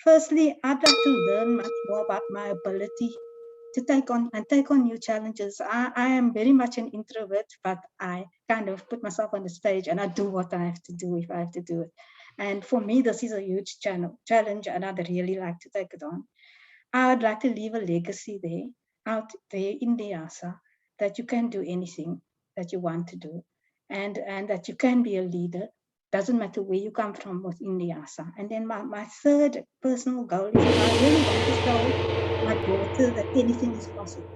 Firstly, I'd like to learn much more about my ability to take on new challenges. I am very much an introvert, but I kind of put myself on the stage and I do what I have to do if I have to do it. And for me, this is a huge challenge, and I'd really like to take it on. I would like to leave a legacy out there in the IASA, that you can do anything that you want to do, and that you can be a leader. Doesn't matter where you come from within the IASA. And then my third personal goal is that I really want to show my daughter that anything is possible.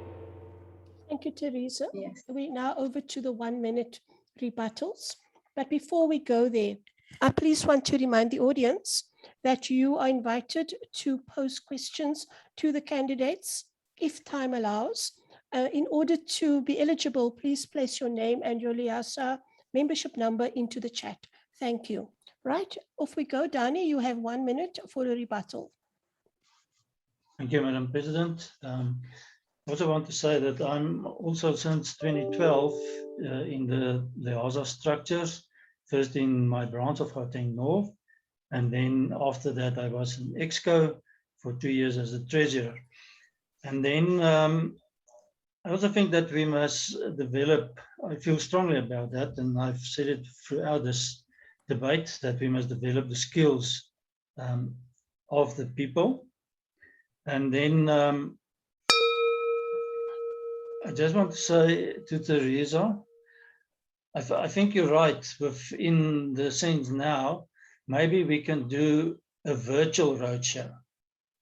Thank you, Teresa. Yes. We're now over to the 1-minute rebuttals. But before we go there, I please want to remind the audience that you are invited to pose questions to the candidates if time allows. In order to be eligible, please place your name and your LIASA membership number into the chat. Thank you. Right, off we go. Dani, you have 1 minute for a rebuttal. Thank you, Madam President. I also want to say that I'm also since 2012 in the IASA structures, first in my branch of Gauteng North, and then after that I was in EXCO for 2 years as a treasurer. And then I also think that we must develop, I feel strongly about that, and I've said it throughout this debate, that we must develop the skills of the people. And then I just want to say to Teresa, I think you're right within the sense now, maybe we can do a virtual roadshow.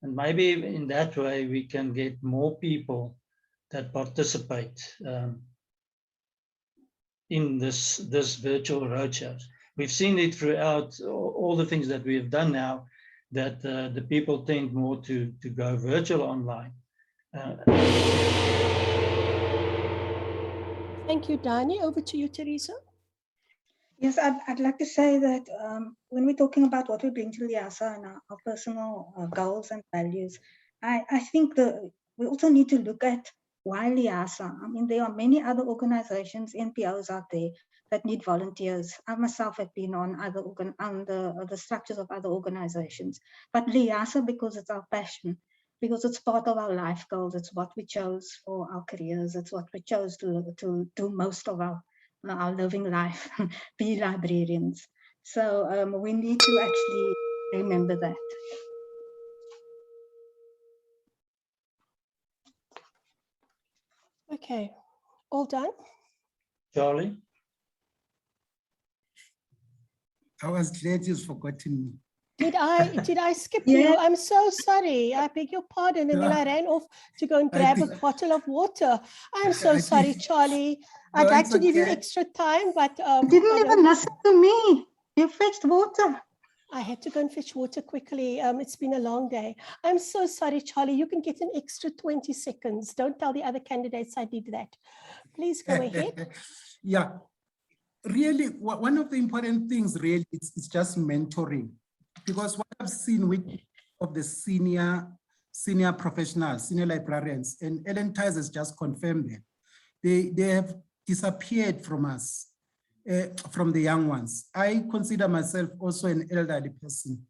And maybe in that way we can get more people that participate in this virtual roadshows. We've seen it throughout all the things that we have done now, that the people tend more to go virtual online. Thank you, Dani. Over to you, Teresa. Yes, I'd like to say that when we're talking about what we bring to LIASA and our personal goals and values, I think we also need to look at why LIASA. I mean, there are many other organizations, NPOs out there that need volunteers. I myself have been on the structures of other organizations, but LIASA, because it's our passion, because it's part of our life goals, it's what we chose for our careers, it's what we chose to do most of our living life, be librarians. So we need to actually remember that. Okay, all done? Charlie? I was glad you've forgotten me. Did I skip you? I'm so sorry. I beg your pardon. And then I ran off to go and grab a bottle of water. I'm so sorry, Charlie. I'd like to give you extra time, but you didn't even listen to me. You fetched water. I had to go and fetch water quickly. It's been a long day. I'm so sorry, Charlie. You can get an extra 20 seconds. Don't tell the other candidates I did that. Please go ahead. Yeah, really, one of the important things really is just mentoring. Because what I've seen with of the senior professionals, senior librarians, and Ellen Ties has just confirmed that they have disappeared from us, from the young ones. I consider myself also an elderly person,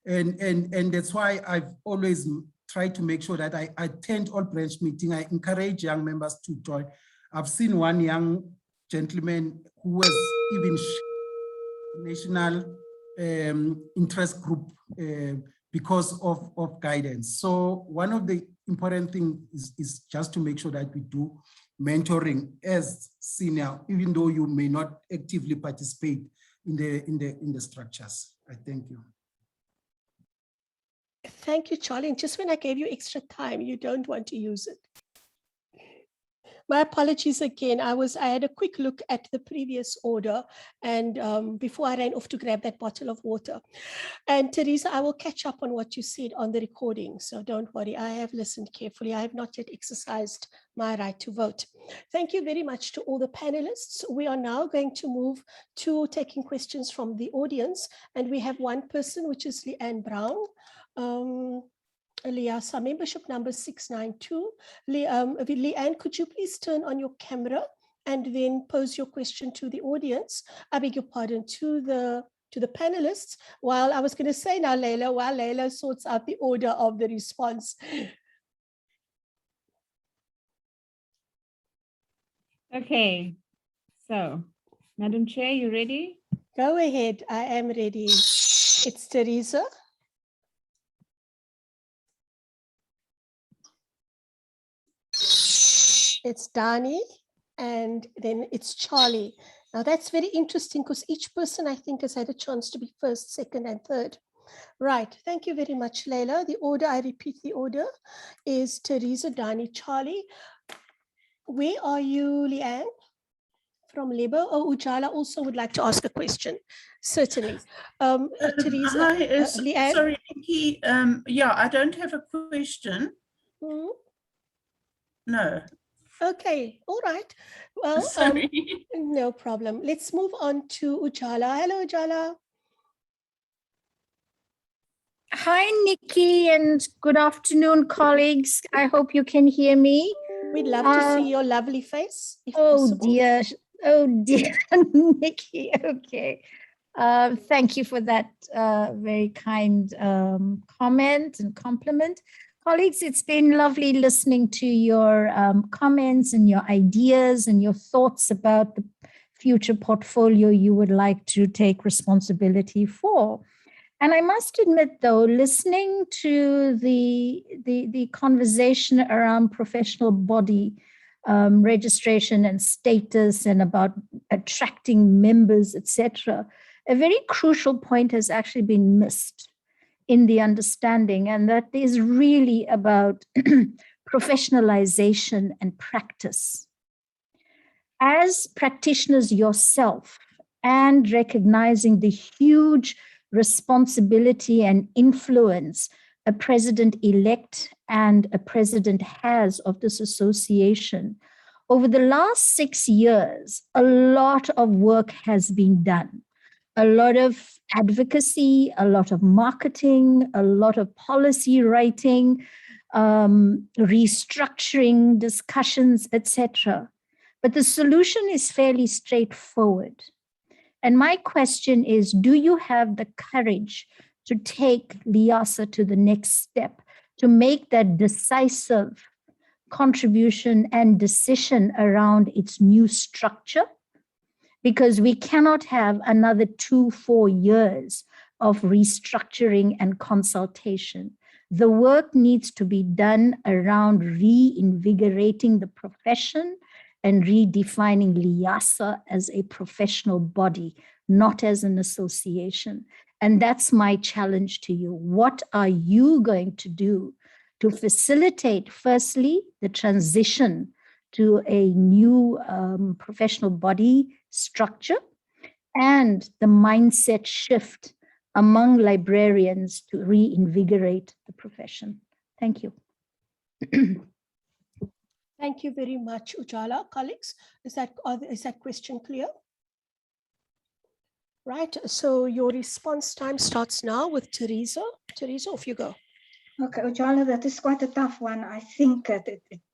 and that's why I've always tried to make sure that I attend all branch meetings. I encourage young members to join. I've seen one young gentleman who was even national interest group because of guidance. So one of the important things is just to make sure that we do mentoring as senior, even though you may not actively participate in the structures. I thank you. Thank you, Charlie. And just when I gave you extra time, you don't want to use it. My apologies again. I had a quick look at the previous order, and before I ran off to grab that bottle of water. And Teresa, I will catch up on what you said on the recording, so don't worry. I have listened carefully. I have not yet exercised my right to vote. Thank you very much to all the panelists. We are now going to move to taking questions from the audience, and we have one person, which is Leanne Brown. Liasa, membership number 692. Leanne, could you please turn on your camera and then pose your question to the audience? I beg your pardon, to the panelists. While I was going to say now, Leila, while Leila sorts out the order of the response. Okay, so Madam Chair, you ready? Go ahead, I am ready. It's Teresa. It's Dani, and then it's Charlie. Now that's very interesting because each person I think has had a chance to be first, second, and third. Right, thank you very much, Leila. The order, I repeat the order, is Teresa, Dani, Charlie. Where are you, Leanne? From Labour. Oh, Ujala also would like to ask a question. Certainly. Teresa, hi, Leanne? sorry, Nikki. Yeah, I don't have a question. Hmm? No. Okay, all right. Well, sorry. No problem. Let's move on to Ujala. Hello, Ujala. Hi, Nikki, and good afternoon, colleagues. I hope you can hear me. We'd love to see your lovely face, if oh, possible. Oh, dear, Nikki. Okay. Thank you for that very kind comment and compliment. Colleagues, it's been lovely listening to your comments and your ideas and your thoughts about the future portfolio you would like to take responsibility for. And I must admit, though, listening to the conversation around professional body registration and status and about attracting members, etc., a very crucial point has actually been missed in the understanding, and that is really about professionalization and practice. As practitioners yourself, and recognizing the huge responsibility and influence a president-elect and a president has of this association, over the last 6 years, a lot of work has been done. A lot of advocacy, a lot of marketing, a lot of policy writing, restructuring discussions, etc. But the solution is fairly straightforward. And my question is, do you have the courage to take LIASA to the next step, to make that decisive contribution and decision around its new structure? Because we cannot have another 2-4 years of restructuring and consultation. The work needs to be done around reinvigorating the profession and redefining LIASA as a professional body, not as an association. And that's my challenge to you. What are you going to do to facilitate, firstly, the transition to a new professional body structure and the mindset shift among librarians to reinvigorate the profession? Thank you. Thank you very much, Ujala. Colleagues, is that question clear? Right, so your response time starts now with Teresa. Teresa, off you go. Okay, Ujala, that is quite a tough one. I think that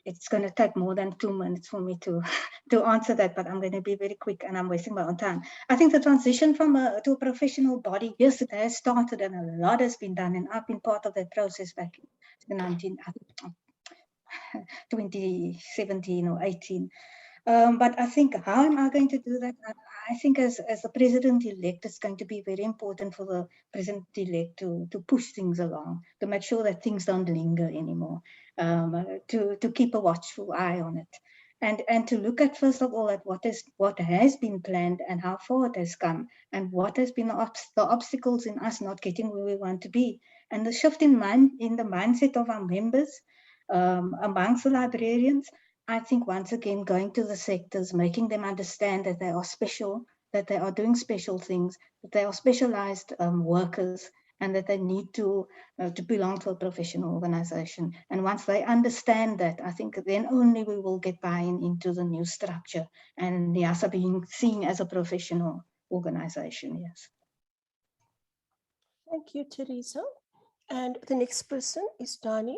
it's going to take more than 2 minutes for me to answer that, but I'm going to be very quick and I'm wasting my own time. I think the transition to a professional body, yes, it has started and a lot has been done, and I've been part of that process back in 2017 or 18. But I think, how am I going to do that? I think as the president-elect, it's going to be very important for the president-elect to push things along, to make sure that things don't linger anymore, to keep a watchful eye on it. And to look at, first of all, at what has been planned and how far it has come, and what has been the obstacles in us not getting where we want to be. And the shift in the mindset of our members, amongst the librarians, I think once again, going to the sectors, making them understand that they are special, that they are doing special things, that they are specialized workers, and that they need to belong to a professional organization. And once they understand that, I think then only we will get buy-in into the new structure and NIASA being seen as a professional organization. Yes. Thank you, Teresa. And the next person is Dani.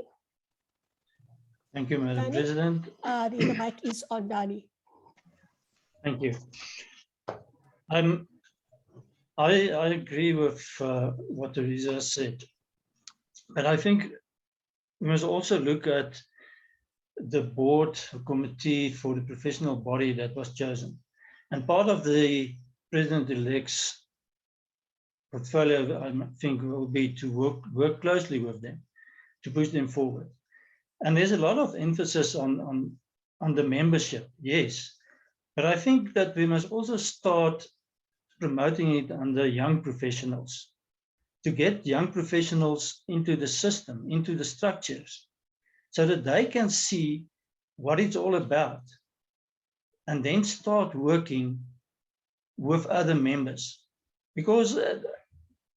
Thank you, Madam Dani? President. The mic is on, Dani. Thank you. I agree with what Teresa said, but I think we must also look at the board committee for the professional body that was chosen. And part of the president-elect's portfolio, I think, will be to work closely with them, to push them forward. And there's a lot of emphasis on the membership, yes. But I think that we must also start promoting it under young professionals, to get young professionals into the system, into the structures, so that they can see what it's all about and then start working with other members. Because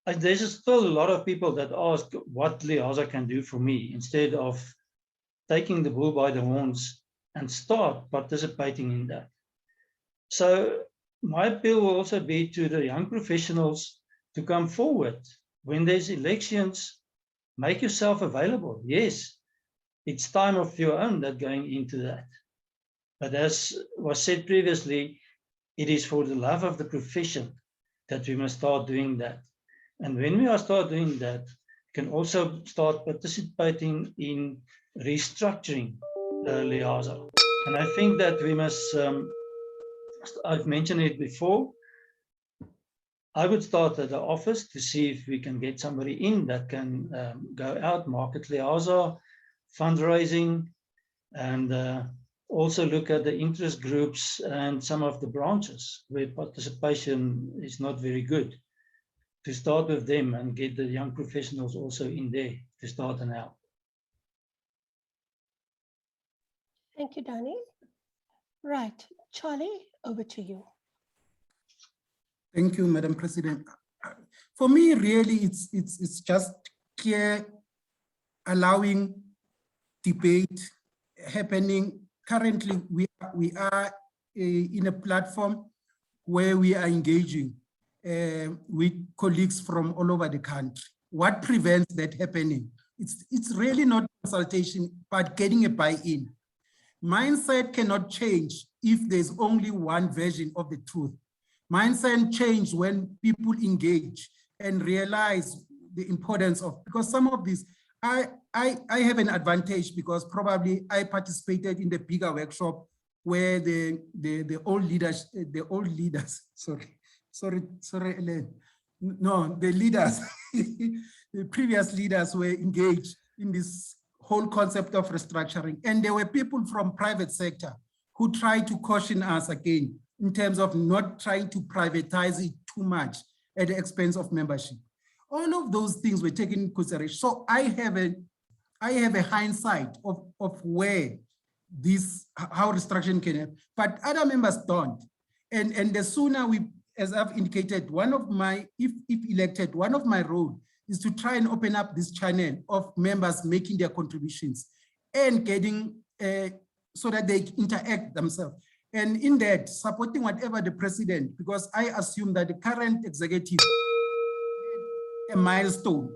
there's still a lot of people that ask what LIASA can do for me, instead of taking the bull by the horns and start participating in that. So my appeal will also be to the young professionals to come forward. When there's elections, make yourself available. Yes, it's time of your own that going into that. But as was said previously, it is for the love of the profession that we must start doing that. And when we start doing that, we can also start participating in restructuring LIASA. And I think that we must, I've mentioned it before, I would start at the office to see if we can get somebody in that can go out, market LIASA, fundraising, and also look at the interest groups and some of the branches where participation is not very good, to start with them and get the young professionals also in there to start and help. Thank you, Dani. Right, Charlie, over to you. Thank you, Madam President. For me, really, it's just clear, allowing debate happening. Currently, we are in a platform where we are engaging with colleagues from all over the country. What prevents that happening? It's really not consultation, but getting a buy-in. Mindset cannot change if there's only one version of the truth. Mindset change when people engage and realize the importance of, because some of these, I have an advantage because probably I participated in the bigger workshop where the old leaders, sorry, Ellen. No, the leaders, the previous leaders were engaged in this whole concept of restructuring. And there were people from private sector who tried to caution us again in terms of not trying to privatize it too much at the expense of membership. All of those things were taken into consideration. So I have a hindsight of where this, how restructuring can happen, but other members don't. And the sooner we, as I've indicated, one of my, if elected, one of my role is to try and open up this channel of members making their contributions and getting, so that they interact themselves. And in that, supporting whatever the president, because I assume that the current executive a milestone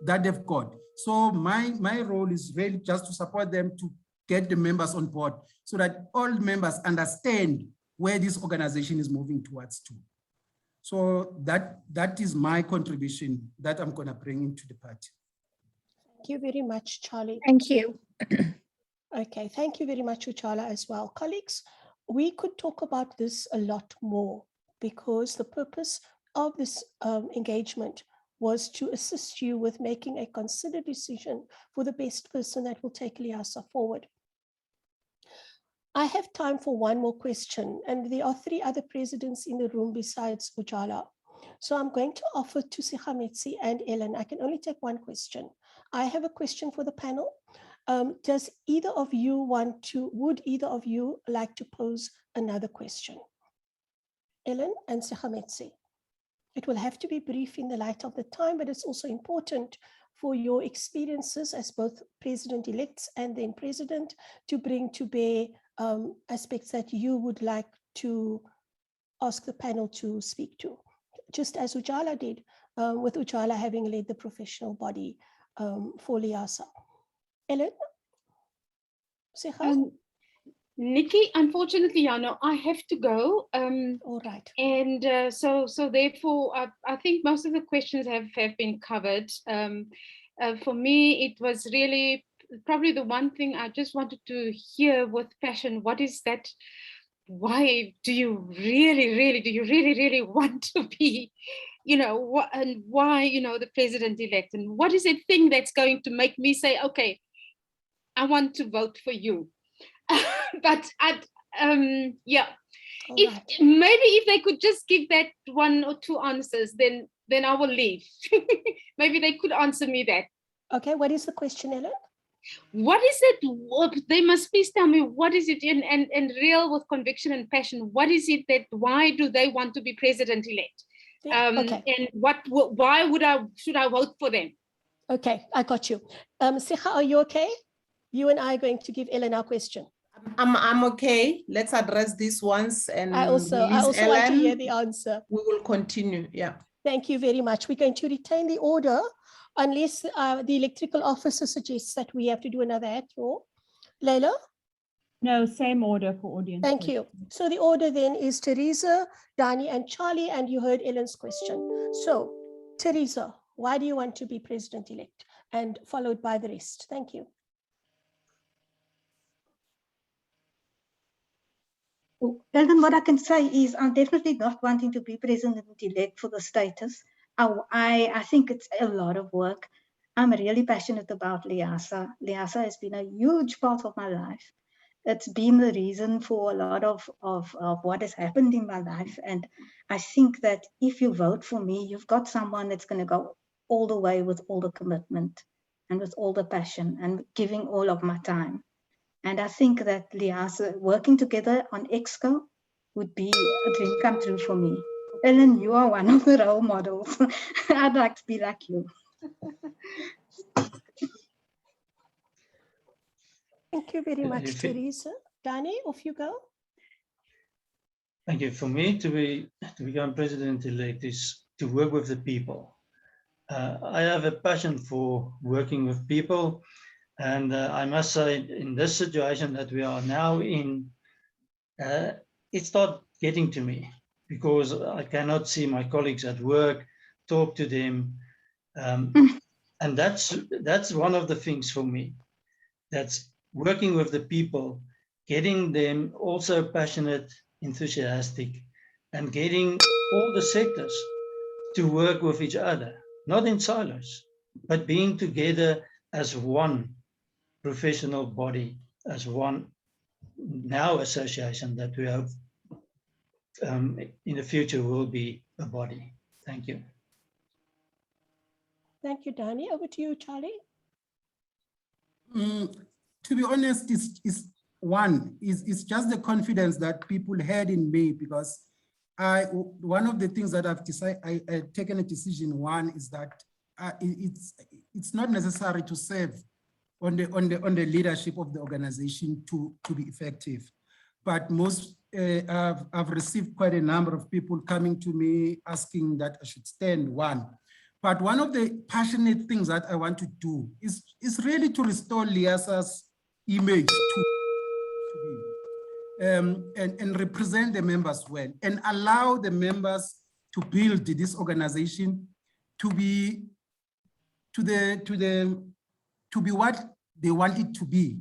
that they've got. So my role is really just to support them to get the members on board so that all members understand where this organization is moving towards to. So that is my contribution that I'm going to bring into the party. Thank you very much, Charlie. Thank you. Okay, thank you very much, Uchala, as well. Colleagues, we could talk about this a lot more because the purpose of this engagement was to assist you with making a considered decision for the best person that will take LIASA forward. I have time for one more question, and there are 3 other presidents in the room besides Uchala. So I'm going to offer to Sigametsi and Ellen. I can only take one question. I have a question for the panel. Does either of you would either of you like to pose another question? Ellen and Sekhametse. It will have to be brief in the light of the time, but it's also important for your experiences as both president-elects and then president to bring to bear aspects that you would like to ask the panel to speak to, just as Ujala did, with Ujala having led the professional body for Liasa. Ellen? Nikki, unfortunately, I have to go. All right. And so therefore, I think most of the questions have been covered. For me, it was really probably the one thing I just wanted to hear with passion. What is that? Why do you really want to be, what, and why, the president-elect? And what is the thing that's going to make me say, okay, I want to vote for you? But yeah, maybe if they could just give that 1 or 2 answers, then I will leave. Maybe they could answer me that. Okay, what is the question, Ellen? What is it? They must please tell me what is it and real with conviction and passion. What is it that? Why do they want to be president-elect? Okay. And why should I vote for them? Okay, I got you. Sikha, are you okay? You and I are going to give Ellen our question. I'm okay. Let's address this once, and I also Ellen, want to hear the answer. We will continue. Yeah. Thank you very much. We're going to retain the order unless the electrical officer suggests that we have to do another hat draw. Leila? No, same order for audience. Thank you. So the order then is Teresa, Dani, and Charlie, and you heard Ellen's question. So, Teresa, why do you want to be president-elect? And followed by the rest. Thank you. Eldon, what I can say is I'm definitely not wanting to be president-elect for the status. I think it's a lot of work. I'm really passionate about Liasa. Liasa has been a huge part of my life. It's been the reason for a lot of what has happened in my life. And I think that if you vote for me, you've got someone that's going to go all the way with all the commitment and with all the passion and giving all of my time. And I think that Liasa, working together on EXCO would be a dream come true for me. Ellen, you are one of the role models. I'd like to be like you. Thank you very much, Teresa. Dani, off you go. Thank you. For me, to become president-elect is to work with the people. I have a passion for working with people. And I must say, in this situation that we are now in, it's not getting to me because I cannot see my colleagues at work, talk to them. And that's one of the things for me. That's working with the people, getting them also passionate, enthusiastic, and getting all the sectors to work with each other, not in silos, but being together as one professional body, as one now association that we hope in the future will be a body. Thank you. Thank you, Dani. Over to you, Charlie. To be honest, it's just the confidence that people had in me, because one of the things that I've decided, I've taken a decision. One is that it's not necessary to serve on the leadership of the organization to be effective, but I've received quite a number of people coming to me asking that I should stand. But one of the passionate things that I want to do is really to restore Liasa's image and represent the members well, and allow the members to build this organization to be what they want it to be.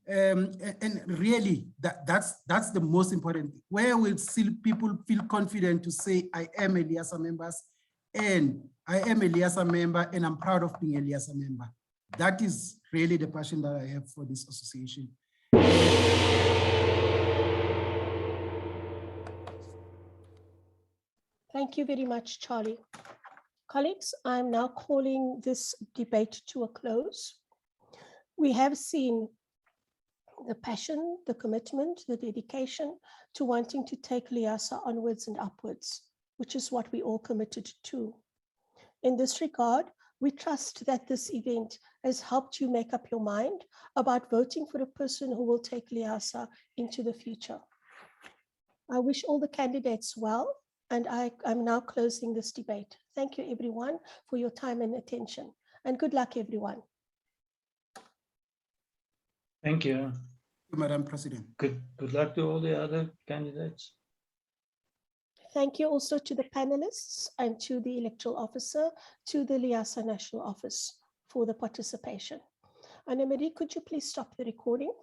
And really, that's the most important. Where will people feel confident to say, I am a Liasa member, and I am a Liasa member, and I'm proud of being a Liasa member. That is really the passion that I have for this association. Thank you very much, Charlie. Colleagues, I'm now calling this debate to a close. We have seen the passion, the commitment, the dedication to wanting to take Liasa onwards and upwards, which is what we all committed to. In this regard, we trust that this event has helped you make up your mind about voting for a person who will take Liasa into the future. I wish all the candidates well, and I'm now closing this debate. Thank you, everyone, for your time and attention, and good luck, everyone. Thank you. Madam President. Good luck to all the other candidates. Thank you also to the panelists and to the electoral officer, to the Liasa National Office for the participation. Anna Marie, could you please stop the recording?